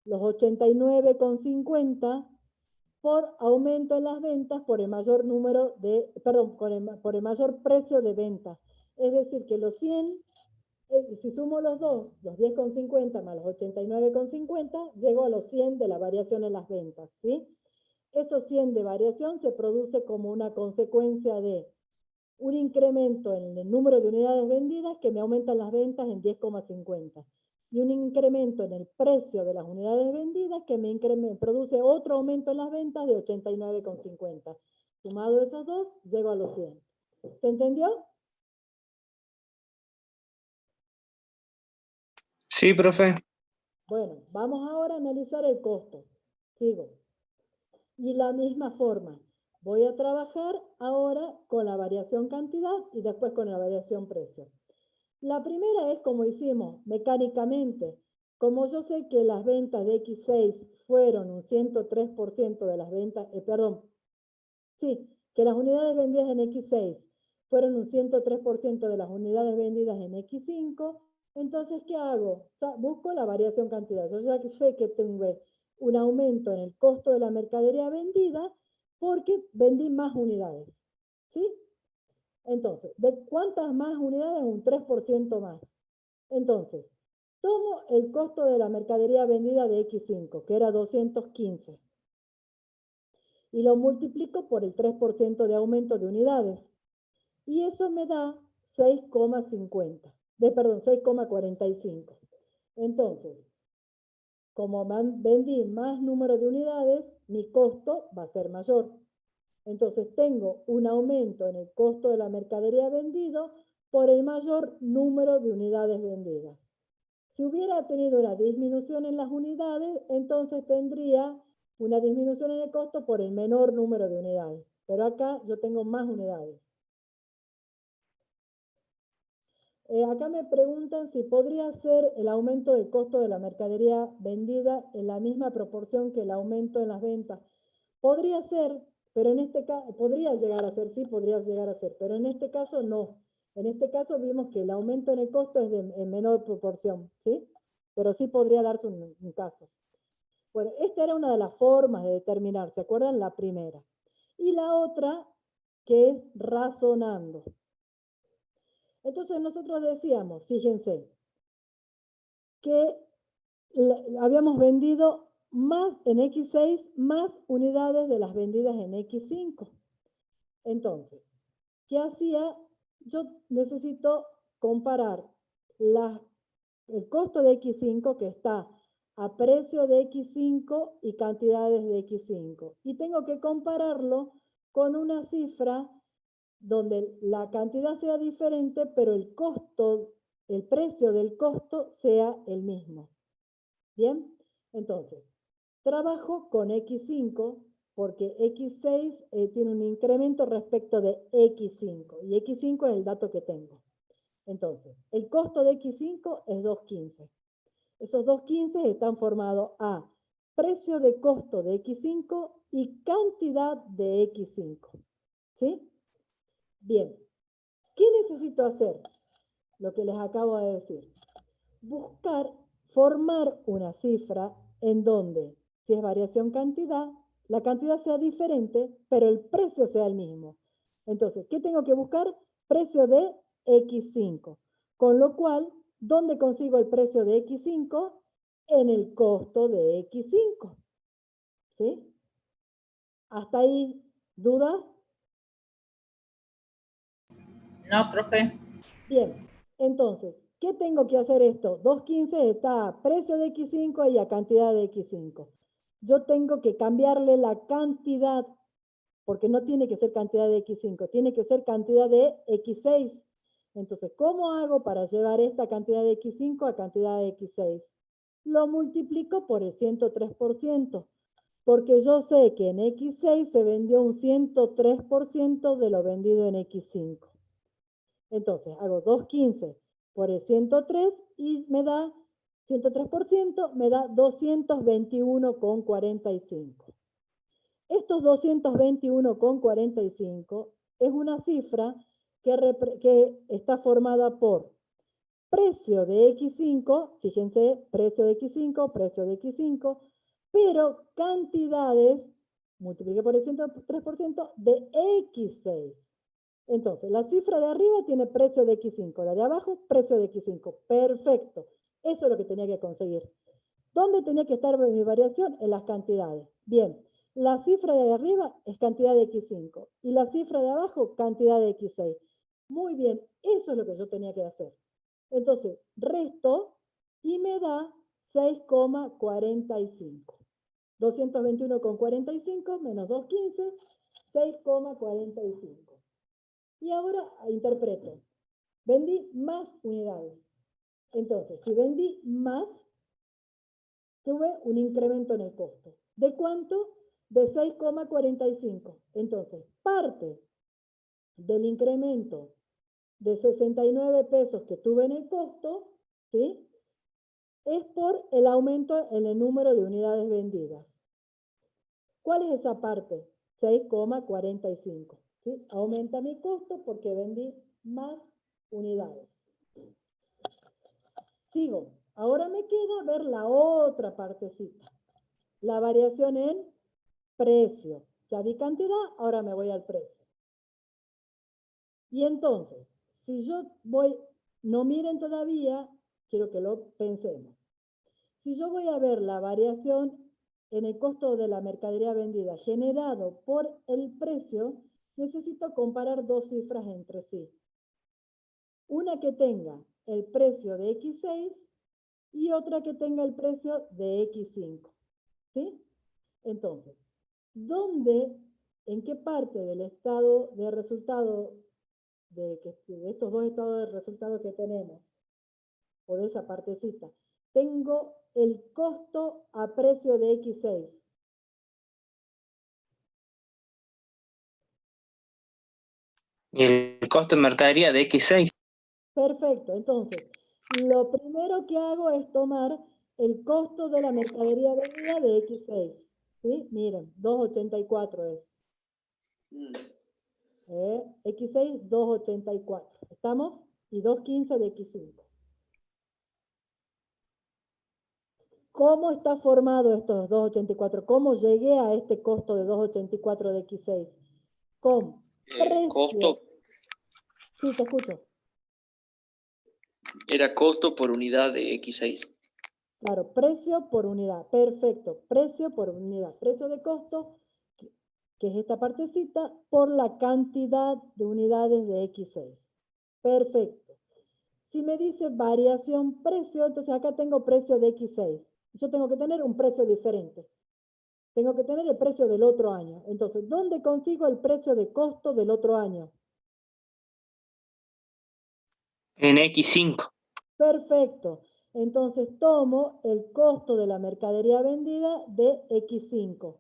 los 89,50 por aumento en las ventas por el mayor número de, perdón, por el mayor precio de venta. Es decir, que los 100, si sumo los dos, los 10,50 más los 89,50, llego a los 100 de la variación en las ventas, ¿sí? Esos 100 de variación se produce como una consecuencia de un incremento en el número de unidades vendidas que me aumentan las ventas en 10,50. Y un incremento en el precio de las unidades vendidas que me produce otro aumento en las ventas de 89,50. Sumado esos dos, llego a los 100. ¿Se entendió? Sí, profe. Bueno, vamos ahora a analizar el costo. Sigo. Y la misma forma, voy a trabajar ahora con la variación cantidad y después con la variación precio. La primera es como hicimos mecánicamente. Como yo sé que las ventas de X6 fueron un 103% de las ventas, que las unidades vendidas en X6 fueron un 103% de las unidades vendidas en X5, entonces, ¿qué hago? Busco la variación cantidad. Yo ya sé que tengo un aumento en el costo de la mercadería vendida porque vendí más unidades, ¿sí? Entonces, ¿de cuántas más unidades? Un 3% más. Entonces, tomo el costo de la mercadería vendida de X5, que era 215, y lo multiplico por el 3% de aumento de unidades. Y eso me da 6,50. Perdón, 6,45. Entonces, como vendí más número de unidades, mi costo va a ser mayor. Entonces, tengo un aumento en el costo de la mercadería vendido por el mayor número de unidades vendidas. Si hubiera tenido una disminución en las unidades, entonces tendría una disminución en el costo por el menor número de unidades. Pero acá yo tengo más unidades. Acá me preguntan si podría ser el aumento del costo de la mercadería vendida en la misma proporción que el aumento en las ventas. Podría ser, pero en este caso, podría llegar a ser, sí, podría llegar a ser, pero en este caso no. En este caso vimos que el aumento en el costo es en menor proporción, ¿sí? Pero sí podría darse un caso. Bueno, esta era una de las formas de determinar, ¿se acuerdan? La primera. Y la otra, que es razonando. Entonces nosotros decíamos, fíjense, que habíamos vendido más en X6, más unidades de las vendidas en X5. Entonces, ¿qué hacía? Yo necesito comparar el costo de X5 que está a precio de X5 y cantidades de X5. Y tengo que compararlo con una cifra donde la cantidad sea diferente, pero el costo, el precio del costo sea el mismo. ¿Bien? Entonces, trabajo con X5 porque X6 tiene un incremento respecto de X5 y X5 es el dato que tengo. Entonces, el costo de X5 es 2.15. Esos 2.15 están formados a precio de costo de X5 y cantidad de X5. ¿Sí? Bien, ¿qué necesito hacer? Lo que les acabo de decir. Buscar, formar una cifra en donde, si es variación cantidad, la cantidad sea diferente, pero el precio sea el mismo. Entonces, ¿qué tengo que buscar? Precio de X5. Con lo cual, ¿dónde consigo el precio de X5? En el costo de X5. ¿Sí? ¿Hasta ahí dudas? No, profe. Bien, entonces, ¿qué tengo que hacer esto? 2.15 está a precio de X5 y a cantidad de X5. Yo tengo que cambiarle la cantidad, porque no tiene que ser cantidad de X5, tiene que ser cantidad de X6. Entonces, ¿cómo hago para llevar esta cantidad de X5 a cantidad de X6? Lo multiplico por el 103%, porque yo sé que en X6 se vendió un 103% de lo vendido en X5. Entonces, hago 2.15 por el 103 y me da 103%, me da 221,45. Estos 221,45 es una cifra que está formada por precio de X5, fíjense, precio de X5, pero cantidades, multipliqué por el 103%, de X6. Entonces, la cifra de arriba tiene precio de X5, la de abajo, precio de X5. Perfecto. Eso es lo que tenía que conseguir. ¿Dónde tenía que estar mi variación? En las cantidades. Bien, la cifra de arriba es cantidad de X5 y la cifra de abajo, cantidad de X6. Muy bien, eso es lo que yo tenía que hacer. Entonces, resto y me da 6,45. 221,45 menos 2.15, 6,45. Y ahora interpreto. Vendí más unidades. Entonces, si vendí más, tuve un incremento en el costo. ¿De cuánto? De 6,45. Entonces, parte del incremento de 69 pesos que tuve en el costo, ¿sí?, es por el aumento en el número de unidades vendidas. ¿Cuál es esa parte? 6,45. ¿Sí? Aumenta mi costo porque vendí más unidades. Sigo. Ahora me queda ver la otra partecita. La variación en precio. Ya vi cantidad, ahora me voy al precio. Y entonces, si yo voy, no miren todavía, quiero que lo pensemos. Si yo voy a ver la variación en el costo de la mercadería vendida generado por el precio, necesito comparar dos cifras entre sí. Una que tenga el precio de X6 y otra que tenga el precio de X5. ¿Sí? Entonces, en qué parte del estado de resultado, de estos dos estados de resultado que tenemos, o de esa partecita, tengo el costo a precio de X6? El costo de mercadería de X6. Perfecto, entonces, lo primero que hago es tomar el costo de la mercadería vendida de X6. ¿Sí? Miren, 2.84 es. X6, 2.84. ¿Estamos? Y 2.15 de X5. ¿Cómo está formado estos 2.84? ¿Cómo llegué a este costo de 2.84 de X6? Con precio. Costo. Sí, te escucho. Era costo por unidad de X6. Claro, precio por unidad. Perfecto. Precio por unidad. Precio de costo, que es esta partecita, por la cantidad de unidades de X6. Perfecto. Si me dice variación precio, entonces acá tengo precio de X6. Yo tengo que tener un precio diferente. Tengo que tener el precio del otro año. Entonces, ¿dónde consigo el precio de costo del otro año? En X5. Perfecto. Entonces tomo el costo de la mercadería vendida de X5.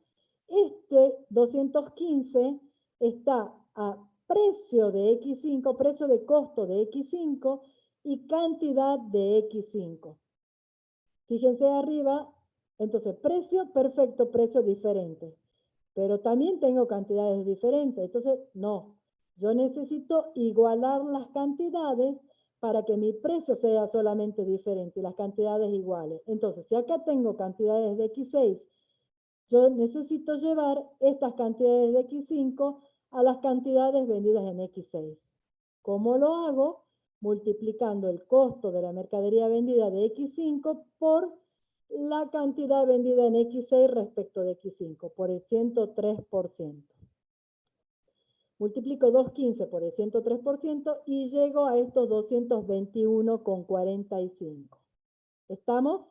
Este 215 está a precio de X5, precio de costo de X5 y cantidad de X5. Fíjense arriba, entonces precio, perfecto, precio diferente. Pero también tengo cantidades diferentes, entonces no. Yo necesito igualar las cantidades para que mi precio sea solamente diferente y las cantidades iguales. Entonces, si acá tengo cantidades de X6, yo necesito llevar estas cantidades de X5 a las cantidades vendidas en X6. ¿Cómo lo hago? Multiplicando el costo de la mercadería vendida de X5 por la cantidad vendida en X6 respecto de X5, por el 103%. multiplico 215 por el 103% y llego a estos 221,45. ¿Estamos?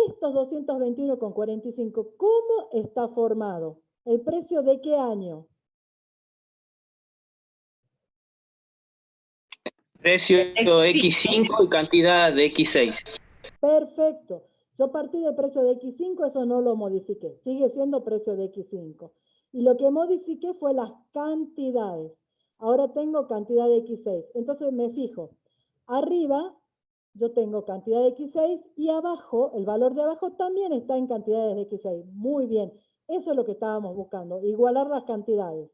Estos 221,45, ¿cómo está formado? ¿El precio de qué año? Precio X5 y cantidad de X6. Perfecto. Yo partí del precio de X5, eso no lo modifiqué. Sigue siendo precio de X5. Y lo que modifiqué fue las cantidades. Ahora tengo cantidad de X6. Entonces me fijo. Arriba yo tengo cantidad de X6 y abajo, el valor de abajo también está en cantidades de X6. Muy bien. Eso es lo que estábamos buscando. Igualar las cantidades.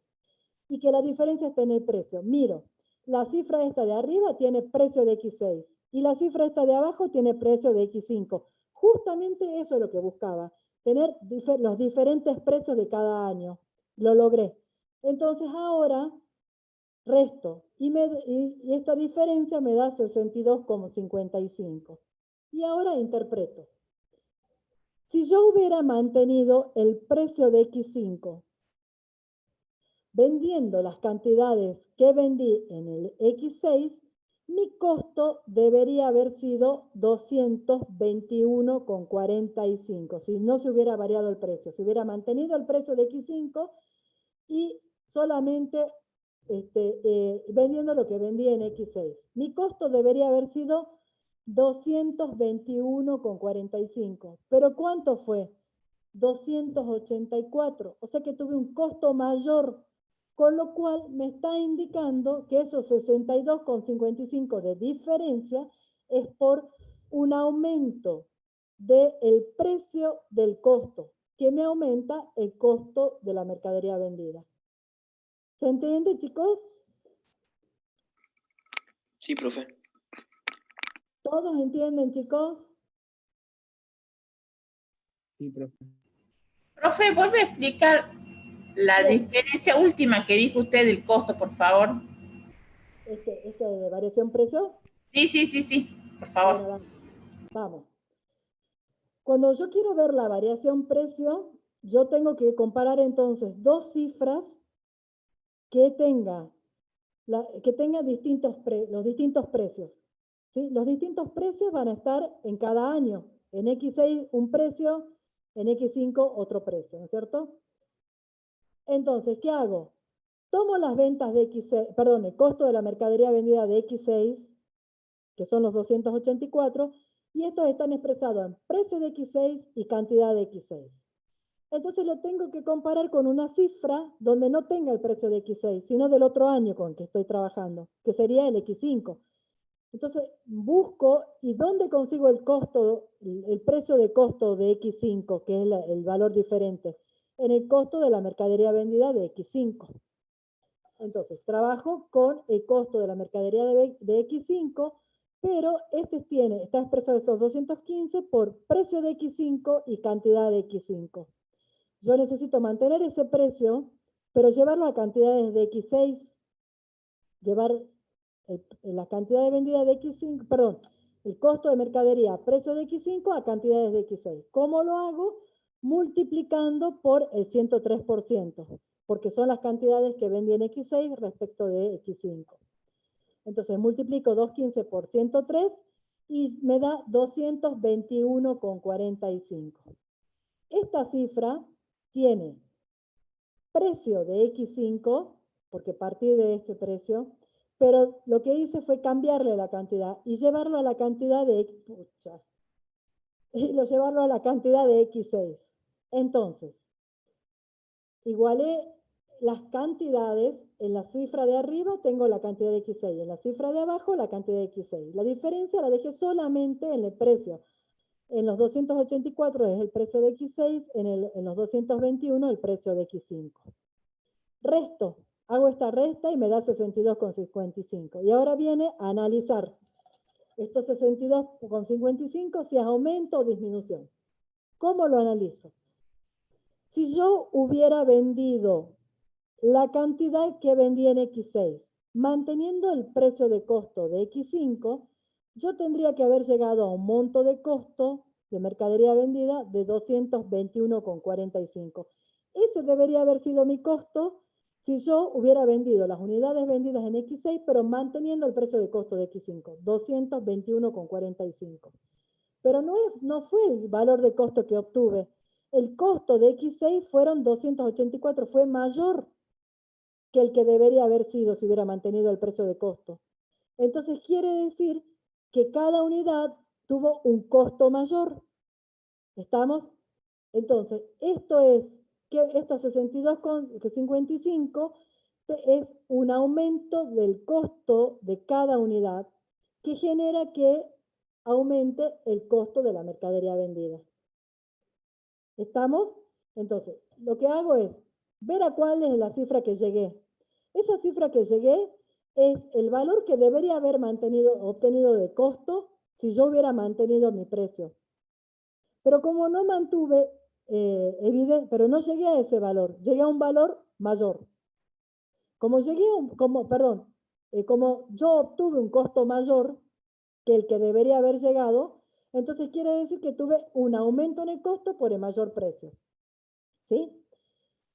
Y que la diferencia esté en el precio. Miro. La cifra esta de arriba tiene precio de X6 y la cifra esta de abajo tiene precio de X5. Justamente eso es lo que buscaba, tener los diferentes precios de cada año. Lo logré. Entonces ahora resto y esta diferencia me da 62,55. Y ahora interpreto. Si yo hubiera mantenido el precio de X5, vendiendo las cantidades que vendí en el X6, mi costo debería haber sido 221,45, si no se hubiera variado el precio. Si hubiera mantenido el precio de X5 y solamente vendiendo lo que vendí en X6. Mi costo debería haber sido 221,45. ¿Pero cuánto fue? 284. O sea que tuve un costo mayor, con lo cual me está indicando que esos 62,55 de diferencia es por un aumento del precio del costo, que me aumenta el costo de la mercadería vendida. ¿Se entiende, chicos? Sí, profe. ¿Todos entienden, chicos? Sí, profe. Profe, vuelve a explicar la diferencia última que dijo usted del costo, por favor. ¿Este de variación precio? Sí, por favor. Bueno, vamos. Cuando yo quiero ver la variación precio, yo tengo que comparar entonces dos cifras que tengan los distintos precios. ¿Sí? Los distintos precios van a estar en cada año. En X6 un precio, en X5 otro precio, ¿no es cierto? Entonces, ¿qué hago? Tomo las ventas de X6, perdón, el costo de la mercadería vendida de X6, que son los 284, y estos están expresados en precio de X6 y cantidad de X6. Entonces lo tengo que comparar con una cifra donde no tenga el precio de X6, sino del otro año con que estoy trabajando, que sería el X5. Entonces busco, ¿y dónde consigo el costo, el precio de costo de X5, que es el valor diferente? En el costo de la mercadería vendida de X5. Entonces, trabajo con el costo de la mercadería de X5, pero está expresado esos 215 por precio de X5 y cantidad de X5. Yo necesito mantener ese precio, pero llevarlo a cantidades de X6, llevar la cantidad de vendida de X5, perdón, el costo de mercadería, precio de X5 a cantidades de X6. ¿Cómo lo hago? Multiplicando por el 103%, porque son las cantidades que vendí en X6 respecto de X5. Entonces multiplico 215 por 103 y me da 221,45. Esta cifra tiene precio de X5, porque partí de este precio, pero lo que hice fue cambiarle la cantidad y llevarlo a la cantidad de llevarlo a la cantidad de X6. Entonces, igualé las cantidades. En la cifra de arriba tengo la cantidad de X6, en la cifra de abajo la cantidad de X6. La diferencia la dejé solamente en el precio. En los 284 es el precio de X6, en los 221 el precio de X5. Resto, hago esta resta y me da 62,55. Y ahora viene a analizar estos 62,55 si es aumento o disminución. ¿Cómo lo analizo? Si yo hubiera vendido la cantidad que vendí en X6, manteniendo el precio de costo de X5, yo tendría que haber llegado a un monto de costo de mercadería vendida de 221,45. Ese debería haber sido mi costo si yo hubiera vendido las unidades vendidas en X6, pero manteniendo el precio de costo de X5, 221,45. Pero no fue el valor de costo que obtuve. El costo de X6 fueron 284, fue mayor que el que debería haber sido si hubiera mantenido el precio de costo. Entonces quiere decir que cada unidad tuvo un costo mayor. ¿Estamos? Entonces, esto es que estos 62,55 es un aumento del costo de cada unidad que genera que aumente el costo de la mercadería vendida. ¿Estamos? Entonces, lo que hago es ver a cuál es la cifra que llegué. Esa cifra que llegué es el valor que debería haber obtenido de costo si yo hubiera mantenido mi precio. Pero como no mantuve, pero no llegué a ese valor, llegué a un valor mayor. Como yo obtuve un costo mayor que el que debería haber llegado, entonces quiere decir que tuve un aumento en el costo por el mayor precio. ¿Sí?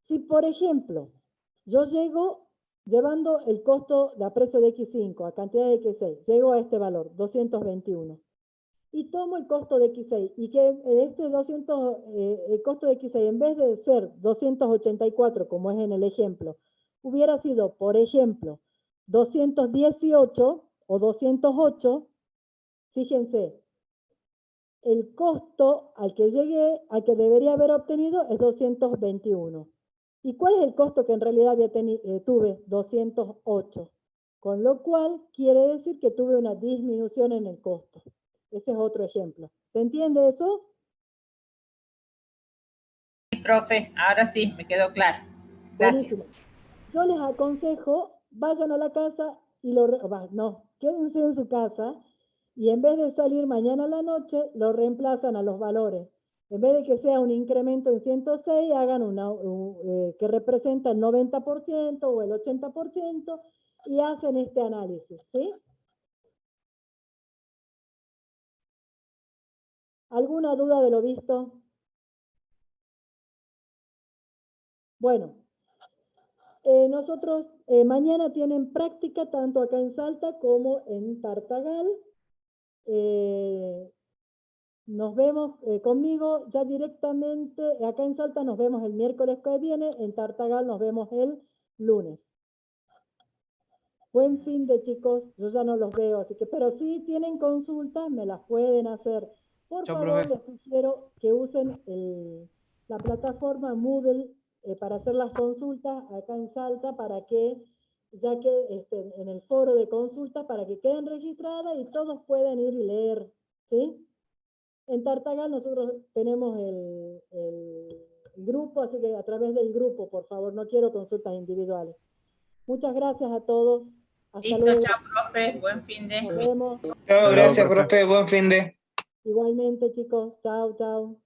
Si, por ejemplo, yo llego llevando el costo de precio de X5 a cantidad de X6, llego a este valor, 221. Y tomo el costo de X6 y que el costo de X6 en vez de ser 284 como es en el ejemplo, hubiera sido, por ejemplo, 218 o 208, fíjense, el costo al que llegué, al que debería haber obtenido es 221. ¿Y cuál es el costo que en realidad tuve? 208. Con lo cual quiere decir que tuve una disminución en el costo. Ese es otro ejemplo. ¿Se entiende eso? Sí, profe, ahora sí, me quedó claro. Gracias. Buenísimo. Yo les aconsejo, vayan a la casa y quédense en su casa y en vez de salir mañana a la noche, lo reemplazan a los valores. En vez de que sea un incremento en 106, hagan que representa el 90% o el 80% y hacen este análisis, ¿sí? ¿Alguna duda de lo visto? Bueno, nosotros mañana tienen práctica tanto acá en Salta como en Tartagal. Nos vemos conmigo ya directamente, acá en Salta nos vemos el miércoles que viene, en Tartagal nos vemos el lunes. Buen fin de chicos, yo ya no los veo, así que, pero si tienen consultas, me las pueden hacer. Por favor, les sugiero que usen la plataforma Moodle para hacer las consultas acá en Salta, para que, ya que en el foro de consultas, para que queden registradas y todos puedan ir y leer, ¿sí? En Tartagal nosotros tenemos el grupo, así que a través del grupo, por favor, no quiero consultas individuales. Muchas gracias a todos. Hasta Listo, luego. chao, profe, buen fin de. Nos vemos. Chao, gracias, profe, buen fin de. Igualmente, chicos. Chao, chao.